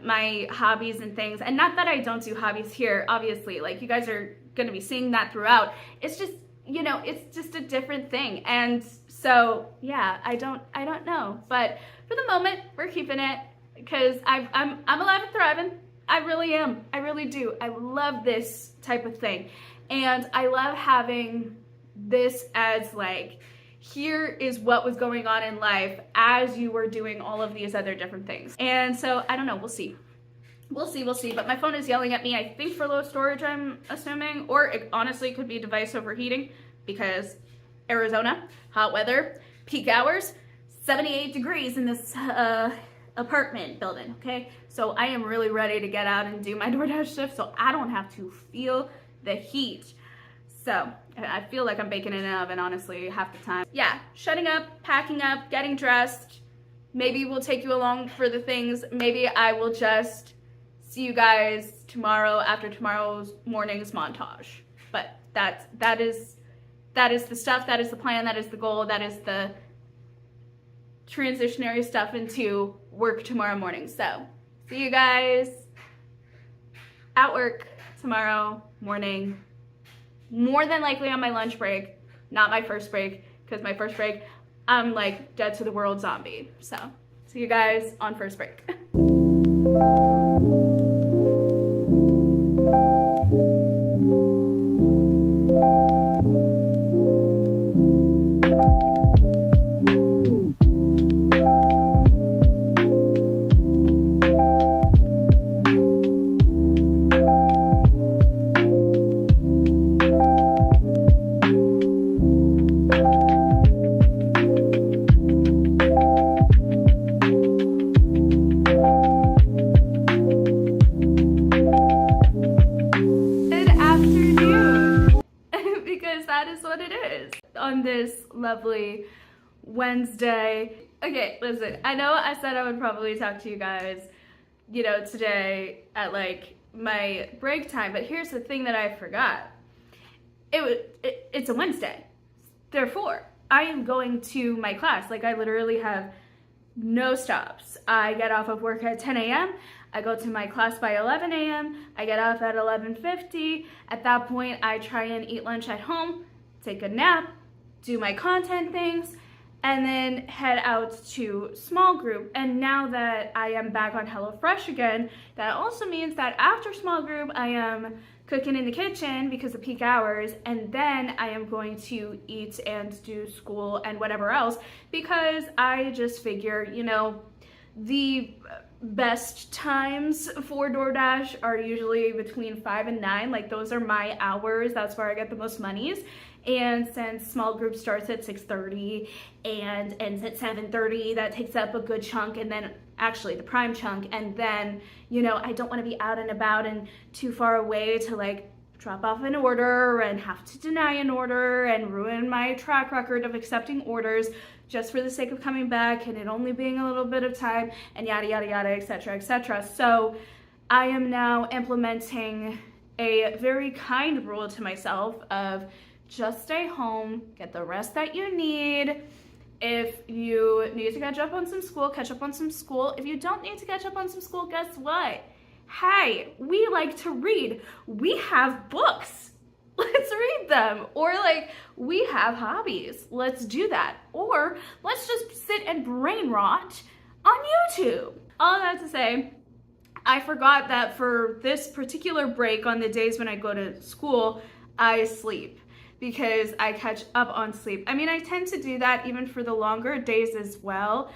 my hobbies and things. And not that I don't do hobbies here, obviously, like you guys are gonna be seeing that throughout. It's just, you know, it's just a different thing. And so yeah, I don't know, but for the moment we're keeping it because I'm alive and thriving. I really am. I really do. I love this type of thing. And I love having this as like, here is what was going on in life as you were doing all of these other different things. And so I don't know, we'll see. We'll see, but my phone is yelling at me, I think for low storage, I'm assuming, or it honestly could be device overheating because Arizona, hot weather, peak hours, 78 degrees in this apartment building, okay? So I am really ready to get out and do my DoorDash shift so I don't have to feel the heat. So I feel like I'm baking in an oven, honestly, half the time. Yeah, shutting up, packing up, getting dressed. Maybe we'll take you along for the things. Maybe I will just see you guys tomorrow after tomorrow's morning's montage. But that is the stuff, that is the plan, that is the goal, that is the transitionary stuff into work tomorrow morning. So see you guys at work tomorrow morning, more than likely on my lunch break, not my first break, because my first break, I'm like dead to the world zombie. So see you guys on first break. On this lovely Wednesday. Okay, listen, I know I said I would probably talk to you guys, you know, today at like my break time, but here's the thing that I forgot. It's a Wednesday. Therefore, I am going to my class. Like, I literally have no stops. I get off of work at 10 a.m. I go to my class by 11 a.m. I get off at 11:50. At that point, I try and eat lunch at home, take a nap, do my content things, and then head out to small group. And now that I am back on HelloFresh again, that also means that after small group, I am cooking in the kitchen because of peak hours, and then I am going to eat and do school and whatever else, because I just figure, you know, the best times for DoorDash are usually between 5 and 9. Like, those are my hours. That's where I get the most monies. And since small group starts at 6:30 and ends at 7:30, that takes up a good chunk, and then actually the prime chunk. And then, you know, I don't want to be out and about and too far away to like drop off an order and have to deny an order and ruin my track record of accepting orders just for the sake of coming back and it only being a little bit of time and yada yada yada, etc., etc. So I am now implementing a very kind rule to myself of just stay home, get the rest that you need. If you need to catch up on some school, catch up on some school. If you don't need to catch up on some school, guess what? Hey, we like to read. We have books. Let's read them. Or like, we have hobbies. Let's do that. Or let's just sit and brain rot on YouTube. All that to say, I forgot that for this particular break on the days when I go to school, I sleep because I catch up on sleep. I mean, I tend to do that even for the longer days as well.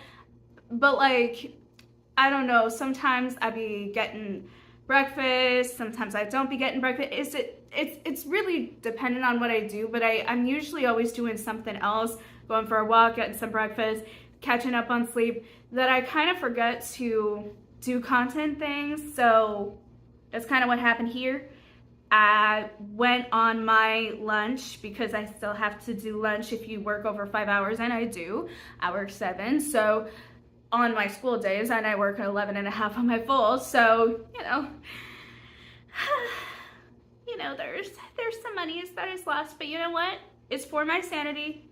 But like, I don't know, sometimes I be getting breakfast, sometimes I don't be getting breakfast. It's really dependent on what I do, but I'm usually always doing something else, going for a walk, getting some breakfast, catching up on sleep, that I kind of forget to do content things. So that's kind of what happened here. I went on my lunch because I still have to do lunch if you work over 5 hours, and I do. I work 7, so on my school days, and I work 11 and a half on my full, so, you know, there's some money that is lost, but you know what? It's for my sanity.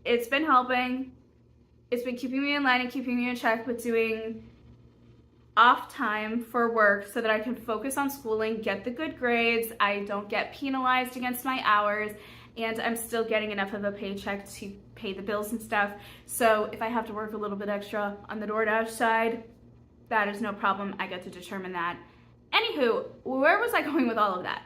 It's been helping. It's been keeping me in line and keeping me in check with doing off time for work so that I can focus on schooling, get the good grades, I don't get penalized against my hours, and I'm still getting enough of a paycheck to pay the bills and stuff. So if I have to work a little bit extra on the DoorDash side, that is no problem. I get to determine that. Anywho, where was I going with all of that?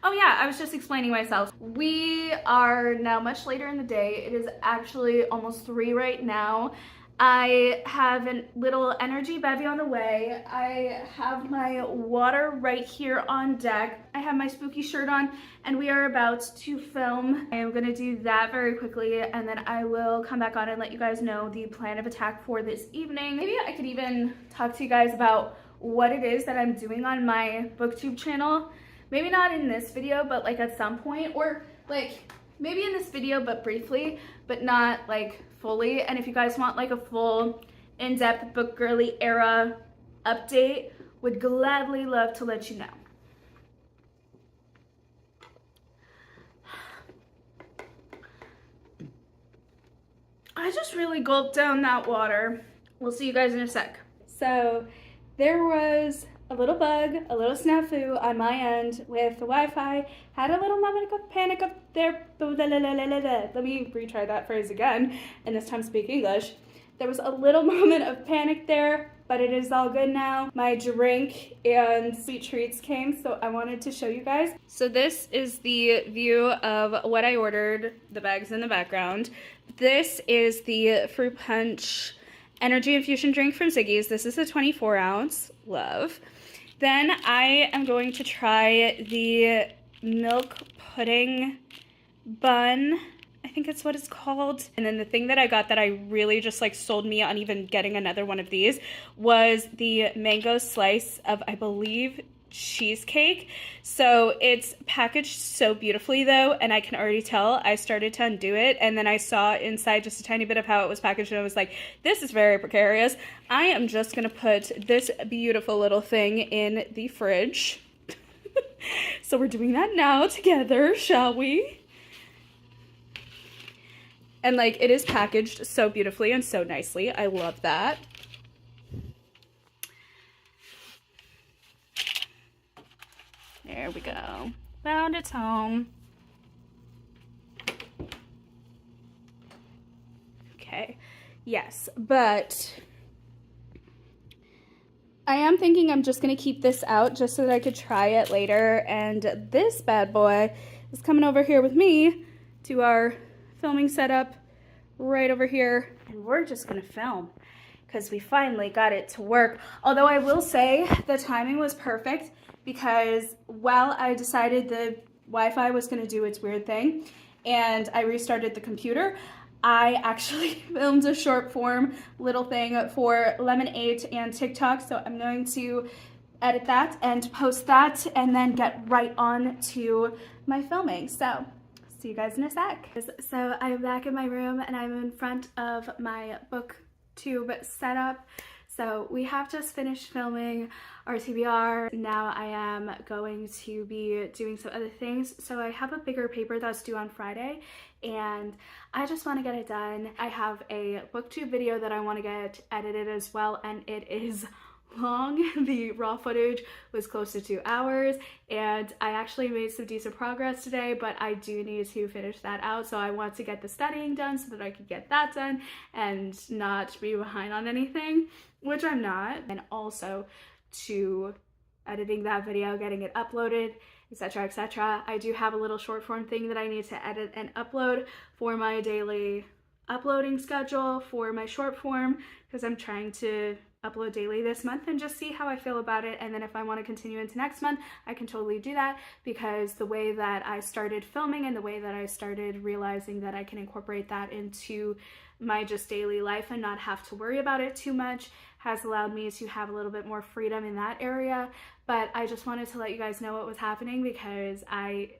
Oh yeah, I was just explaining myself. We are now much later in the day. It is actually almost 3 right now. I have a little energy bevy on the way. I have my water right here on deck. I have my spooky shirt on, and we are about to film. I am gonna do that very quickly, and then I will come back on and let you guys know the plan of attack for this evening. Maybe I could even talk to you guys about what it is that I'm doing on my booktube channel. Maybe not in this video, but like at some point, or like maybe in this video, but briefly, but not like fully. And if you guys want like a full in-depth book girly era update, would gladly love to let you know. I just really gulped down that water. We'll see you guys in a sec. So there was a little bug, a little snafu on my end with the Wi-Fi. Had a little moment of panic up there. Let me retry that phrase again, and this time speak English. There was a little moment of panic there, but it is all good now. My drink and sweet treats came, so I wanted to show you guys. So this is the view of what I ordered, the bags in the background. This is the fruit punch energy infusion drink from Ziggy's. This is a 24 ounce, love. Then I am going to try the milk pudding bun. I think it's what it's called. And then the thing that I got that I really just like sold me on even getting another one of these was the mango slice of, I believe, cheesecake. So it's packaged so beautifully though, and I can already tell. I started to undo it, and then I saw inside just a tiny bit of how it was packaged, and I was like, this is very precarious. I am just gonna put this beautiful little thing in the fridge. So we're doing that now together, shall we? And like, it is packaged so beautifully and so nicely. I love that. There we go. Found its home. Okay. Yes, but I am thinking I'm just going to keep this out just so that I could try it later. And this bad boy is coming over here with me to our filming setup right over here. And we're just going to film. because we finally got it to work. Although I will say the timing was perfect, because while I decided the Wi-Fi was going to do its weird thing and I restarted the computer, I actually filmed a short form little thing for Lemon8 and TikTok, so I'm going to edit that and post that and then get right on to my filming. So see you guys in a sec. So I'm back in my room and I'm in front of my booktube setup. So we have just finished filming our TBR. Now I am going to be doing some other things. So I have a bigger paper that's due on Friday and I just want to get it done. I have a booktube video that I want to get edited as well, and it is long. The raw footage was close to 2 hours and I actually made some decent progress today, but I do need to finish that out. So I want to get the studying done so that I could get that done and not be behind on anything, which I'm not, and also to editing that video, getting it uploaded, etc, etc. I do have a little short form thing that I need to edit and upload for my daily uploading schedule for my short form, because I'm trying to upload daily this month and just see how I feel about it. And then if I want to continue into next month, I can totally do that, because the way that I started filming and the way that I started realizing that I can incorporate that into my just daily life and not have to worry about it too much has allowed me to have a little bit more freedom in that area. But I just wanted to let you guys know what was happening, because I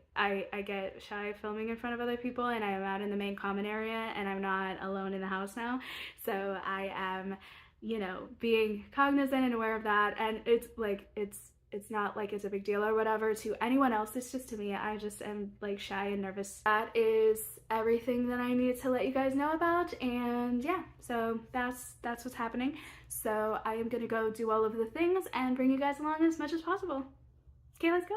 get shy filming in front of other people, and I am out in the main common area and I'm not alone in the house now. So I am, you know, being cognizant and aware of that, and it's like it's not like it's a big deal or whatever to anyone else. It's just to me, I just am like shy and nervous. That is everything that I need to let you guys know about, and yeah, so that's what's happening. So I am gonna go do all of the things and bring you guys along as much as possible. Okay, let's go.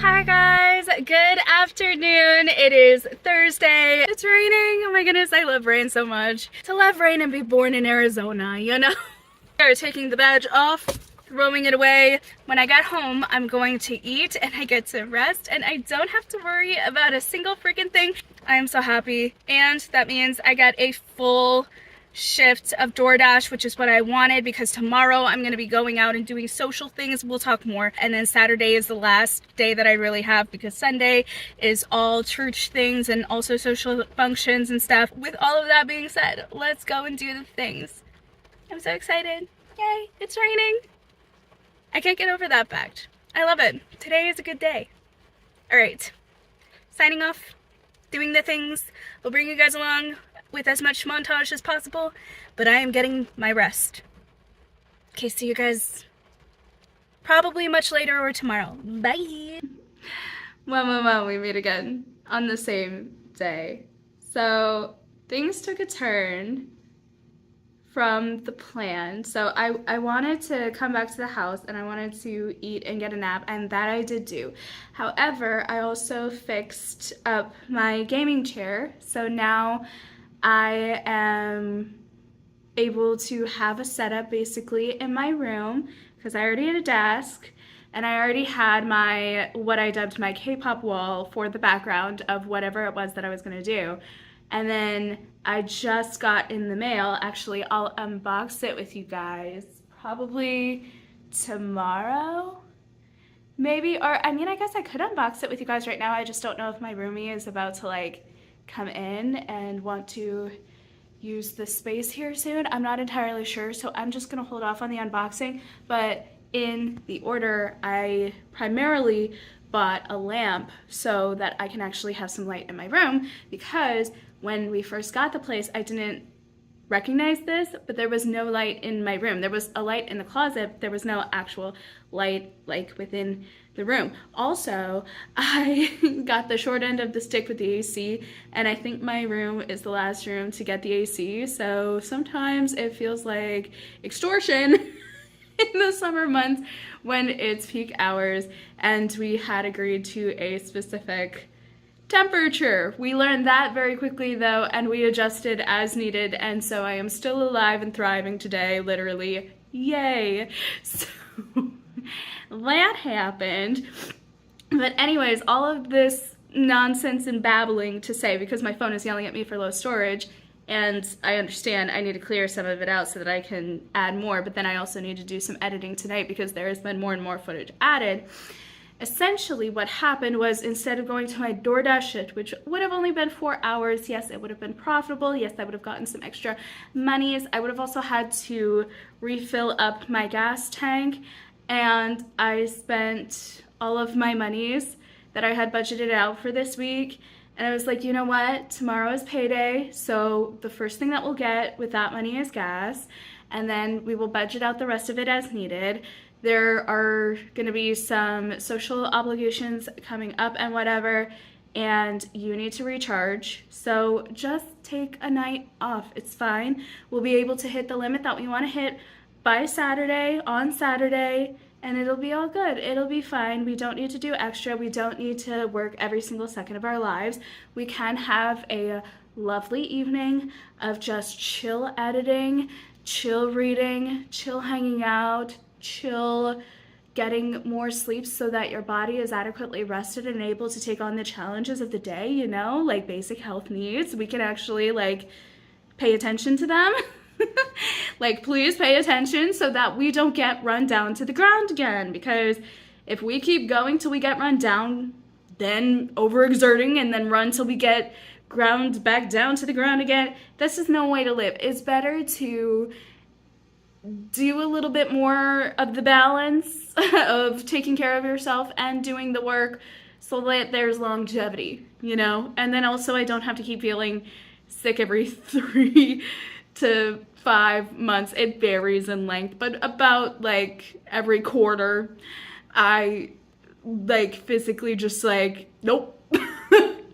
Hi guys, good afternoon. It is Thursday. It's raining. Oh my goodness, I love rain so much. To love rain and be born in Arizona, you know? We're taking the badge off, throwing it away. When I get home, I'm going to eat and I get to rest and I don't have to worry about a single freaking thing. I am so happy. And that means I get a full shift of DoorDash, which is what I wanted, because tomorrow I'm going to be going out and doing social things. We'll talk more. And then Saturday is the last day that I really have, because Sunday is all church things and also social functions and stuff. With all of that being said, let's go and do the things. I'm so excited. Yay, it's raining. I can't get over that fact. I love it. Today is a good day. All right, signing off, doing the things. We'll bring you guys along with as much montage as possible, but I am getting my rest. Okay, see you guys probably much later or tomorrow. Bye. Well, we meet again on the same day. So things took a turn from the plan. So I wanted to come back to the house and I wanted to eat and get a nap, and that I did do. However, I also fixed up my gaming chair. So now I am able to have a setup basically in my room, because I already had a desk and I already had my, what I dubbed my K-pop wall for the background of whatever it was that I was gonna do. And then I just got in the mail, actually I'll unbox it with you guys probably tomorrow, maybe, or I mean I guess I could unbox it with you guys right now. I just don't know if my roomie is about to like come in and want to use the space here soon. I'm not entirely sure, so I'm just gonna hold off on the unboxing. But in the order, I primarily bought a lamp so that I can actually have some light in my room, because when we first got the place, I didn't recognize this, but there was no light in my room. There was a light in the closet, but there was no actual light like within the room. Also, I got the short end of the stick with the AC, and I think my room is the last room to get the AC, so sometimes it feels like extortion in the summer months when it's peak hours, and we had agreed to a specific temperature. We learned that very quickly though, and we adjusted as needed, and so I am still alive and thriving today, literally. Yay! So that happened. But anyways, all of this nonsense and babbling to say, because my phone is yelling at me for low storage, and I understand I need to clear some of it out so that I can add more, but then I also need to do some editing tonight because there has been more and more footage added. Essentially what happened was, instead of going to my DoorDash shift, which would have only been 4 hours, yes, it would have been profitable, yes, I would have gotten some extra monies, I would have also had to refill up my gas tank, and I spent all of my monies that I had budgeted out for this week, and I was like, you know what, tomorrow is payday, so the first thing that we'll get with that money is gas, and then we will budget out the rest of it as needed. There are gonna be some social obligations coming up and whatever, and you need to recharge. So just take a night off, it's fine. We'll be able to hit the limit that we wanna hit by Saturday, on Saturday, and it'll be all good. It'll be fine. We don't need to do extra. We don't need to work every single second of our lives. We can have a lovely evening of just chill editing, chill reading, chill hanging out, chill getting more sleep so that your body is adequately rested and able to take on the challenges of the day, you know, like basic health needs. We can actually like pay attention to them. Like, please pay attention so that we don't get run down to the ground again, because if we keep going till we get run down, then overexerting and then run till we get ground back down to the ground again, this is no way to live. It's better to do a little bit more of the balance of taking care of yourself and doing the work so that there's longevity, you know? And then also I don't have to keep feeling sick every 3 to 5 months. It varies in length, but about like every quarter, I like physically just like, nope,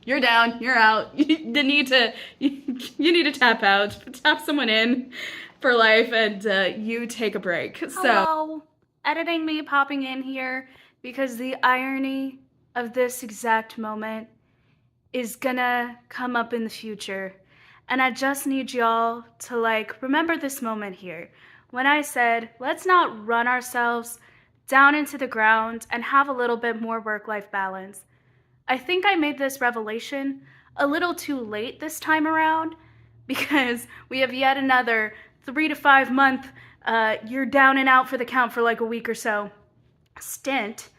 you're down, you're out. You need to tap out, tap someone in for life, and you take a break. So, hello, editing me popping in here because the irony of this exact moment is gonna come up in the future. And I just need y'all to like remember this moment here. When I said, let's not run ourselves down into the ground and have a little bit more work-life balance. I think I made this revelation a little too late this time around because we have yet another 3 to 5 month, you're down and out for the count for like a week or so stint.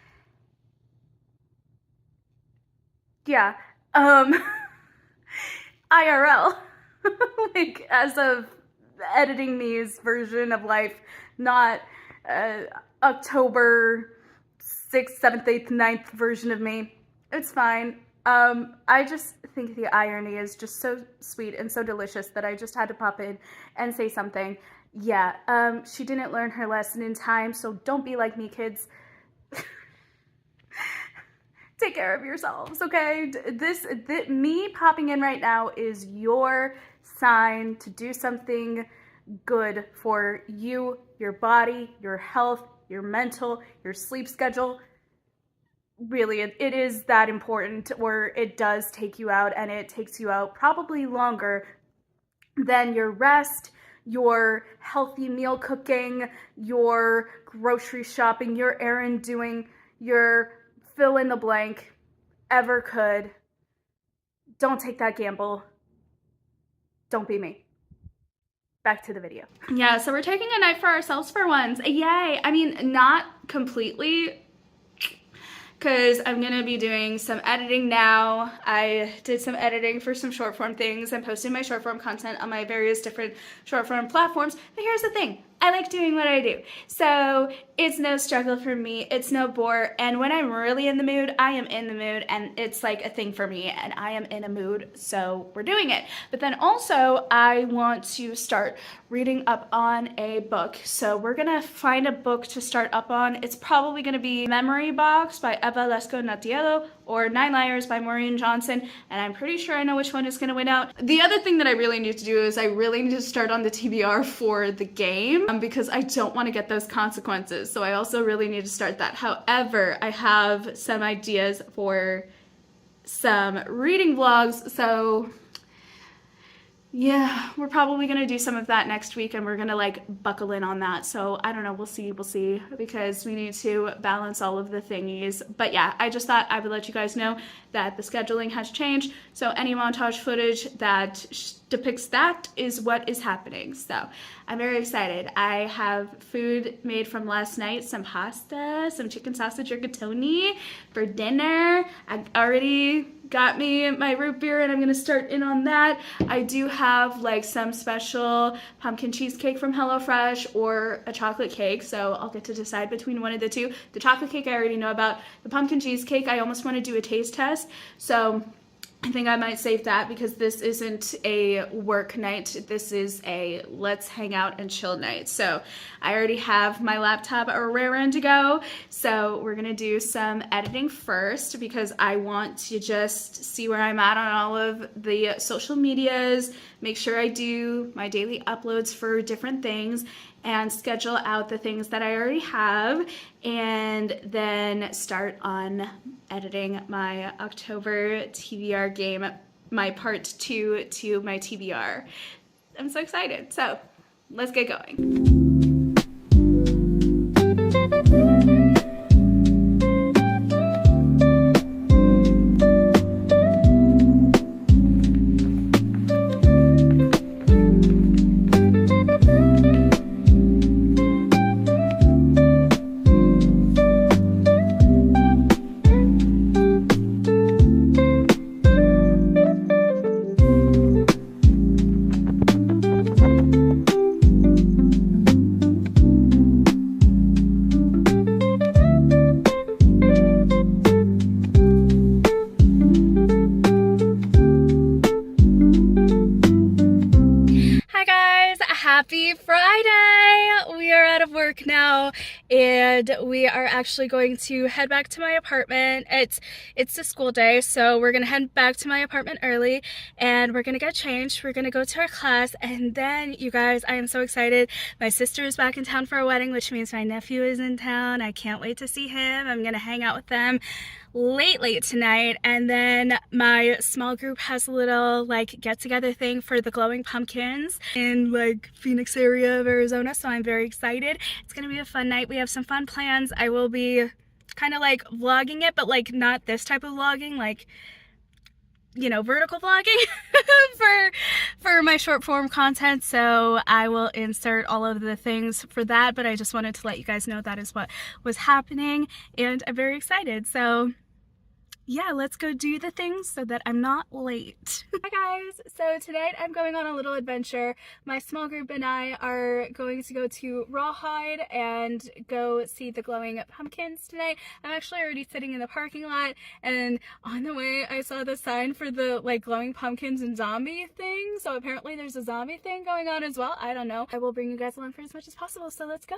Yeah, IRL, like as of editing me's version of life, not October 6th, 7th, 8th, 9th version of me. It's fine. I just think the irony is just so sweet and so delicious that I just had to pop in and say something. Yeah, she didn't learn her lesson in time, so don't be like me, kids. Take care of yourselves, okay? Me popping in right now is your sign to do something good for you, your body, your health, your mental, your sleep schedule. Really, it is that important, or it does take you out, and it takes you out probably longer than your rest, your healthy meal cooking, your grocery shopping, your errand doing, your fill in the blank ever could. Don't take that gamble. Don't be me. Back to the video. Yeah, so we're taking a night for ourselves for once. Yay! I mean, not completely, because I'm gonna be doing some editing now. I did some editing for some short form things. I'm posting my short form content on my various different short form platforms. But here's the thing, I like doing what I do. So it's no struggle for me, it's no bore. And when I'm really in the mood, I am in the mood, and it's like a thing for me, and I am in a mood, so we're doing it. But then also I want to start reading up on a book. So we're gonna find a book to start up on. It's probably gonna be Memory Box by Eva Lesko Natielo or 9 Liars by Maureen Johnson, and I'm pretty sure I know which one is gonna win out. The other thing that I really need to do is I really need to start on the TBR for the game, because I don't want to get those consequences. So I also really need to start that. However, I have some ideas for some reading vlogs, so yeah, we're probably gonna do some of that next week, and we're gonna like buckle in on that. So I don't know, we'll see, because we need to balance all of the thingies. But yeah, I just thought I would let you guys know that the scheduling has changed. So any montage footage that depicts that is what is happening. So I'm very excited. I have food made from last night, some pasta, some chicken sausage rigatoni for dinner. I already got me my root beer, and I'm gonna start in on that. I do have like some special pumpkin cheesecake from HelloFresh or a chocolate cake, so I'll get to decide between one of the two. The chocolate cake I already know about. The pumpkin cheesecake, I almost want to do a taste test, so I think I might save that, because this isn't a work night. This is a let's hang out and chill night. So I already have my laptop raring to go. So we're gonna do some editing first, because I want to just see where I'm at on all of the social medias, make sure I do my daily uploads for different things, and schedule out the things that I already have, and then start on editing my October TBR game, my part 2 to my TBR. I'm so excited. So let's get going. Happy Friday! We are out of work now, and we are actually going to head back to my apartment. It's the school day, so we're gonna head back to my apartment early, and we're gonna get changed. We're gonna go to our class, and then, you guys, I am so excited. My sister is back in town for a wedding, which means my nephew is in town. I can't wait to see him. I'm gonna hang out with them late tonight, and then my small group has a little like get-together thing for the glowing pumpkins in like Phoenix area of Arizona, so I'm very excited. It's gonna be a fun night. We have some fun plans. I will be kind of like vlogging it, but like not this type of vlogging, like, you know, vertical vlogging for my short form content, so I will insert all of the things for that, but I just wanted to let you guys know that is what was happening, and I'm very excited. So yeah, let's go do the things so that I'm not late. Hi guys, so tonight I'm going on a little adventure. My small group and I are going to go to Rawhide and go see the glowing pumpkins tonight. I'm actually already sitting in the parking lot, and on the way I saw the sign for the like glowing pumpkins and zombie thing, so apparently there's a zombie thing going on as well. I don't know. I will bring you guys along for as much as possible, so let's go.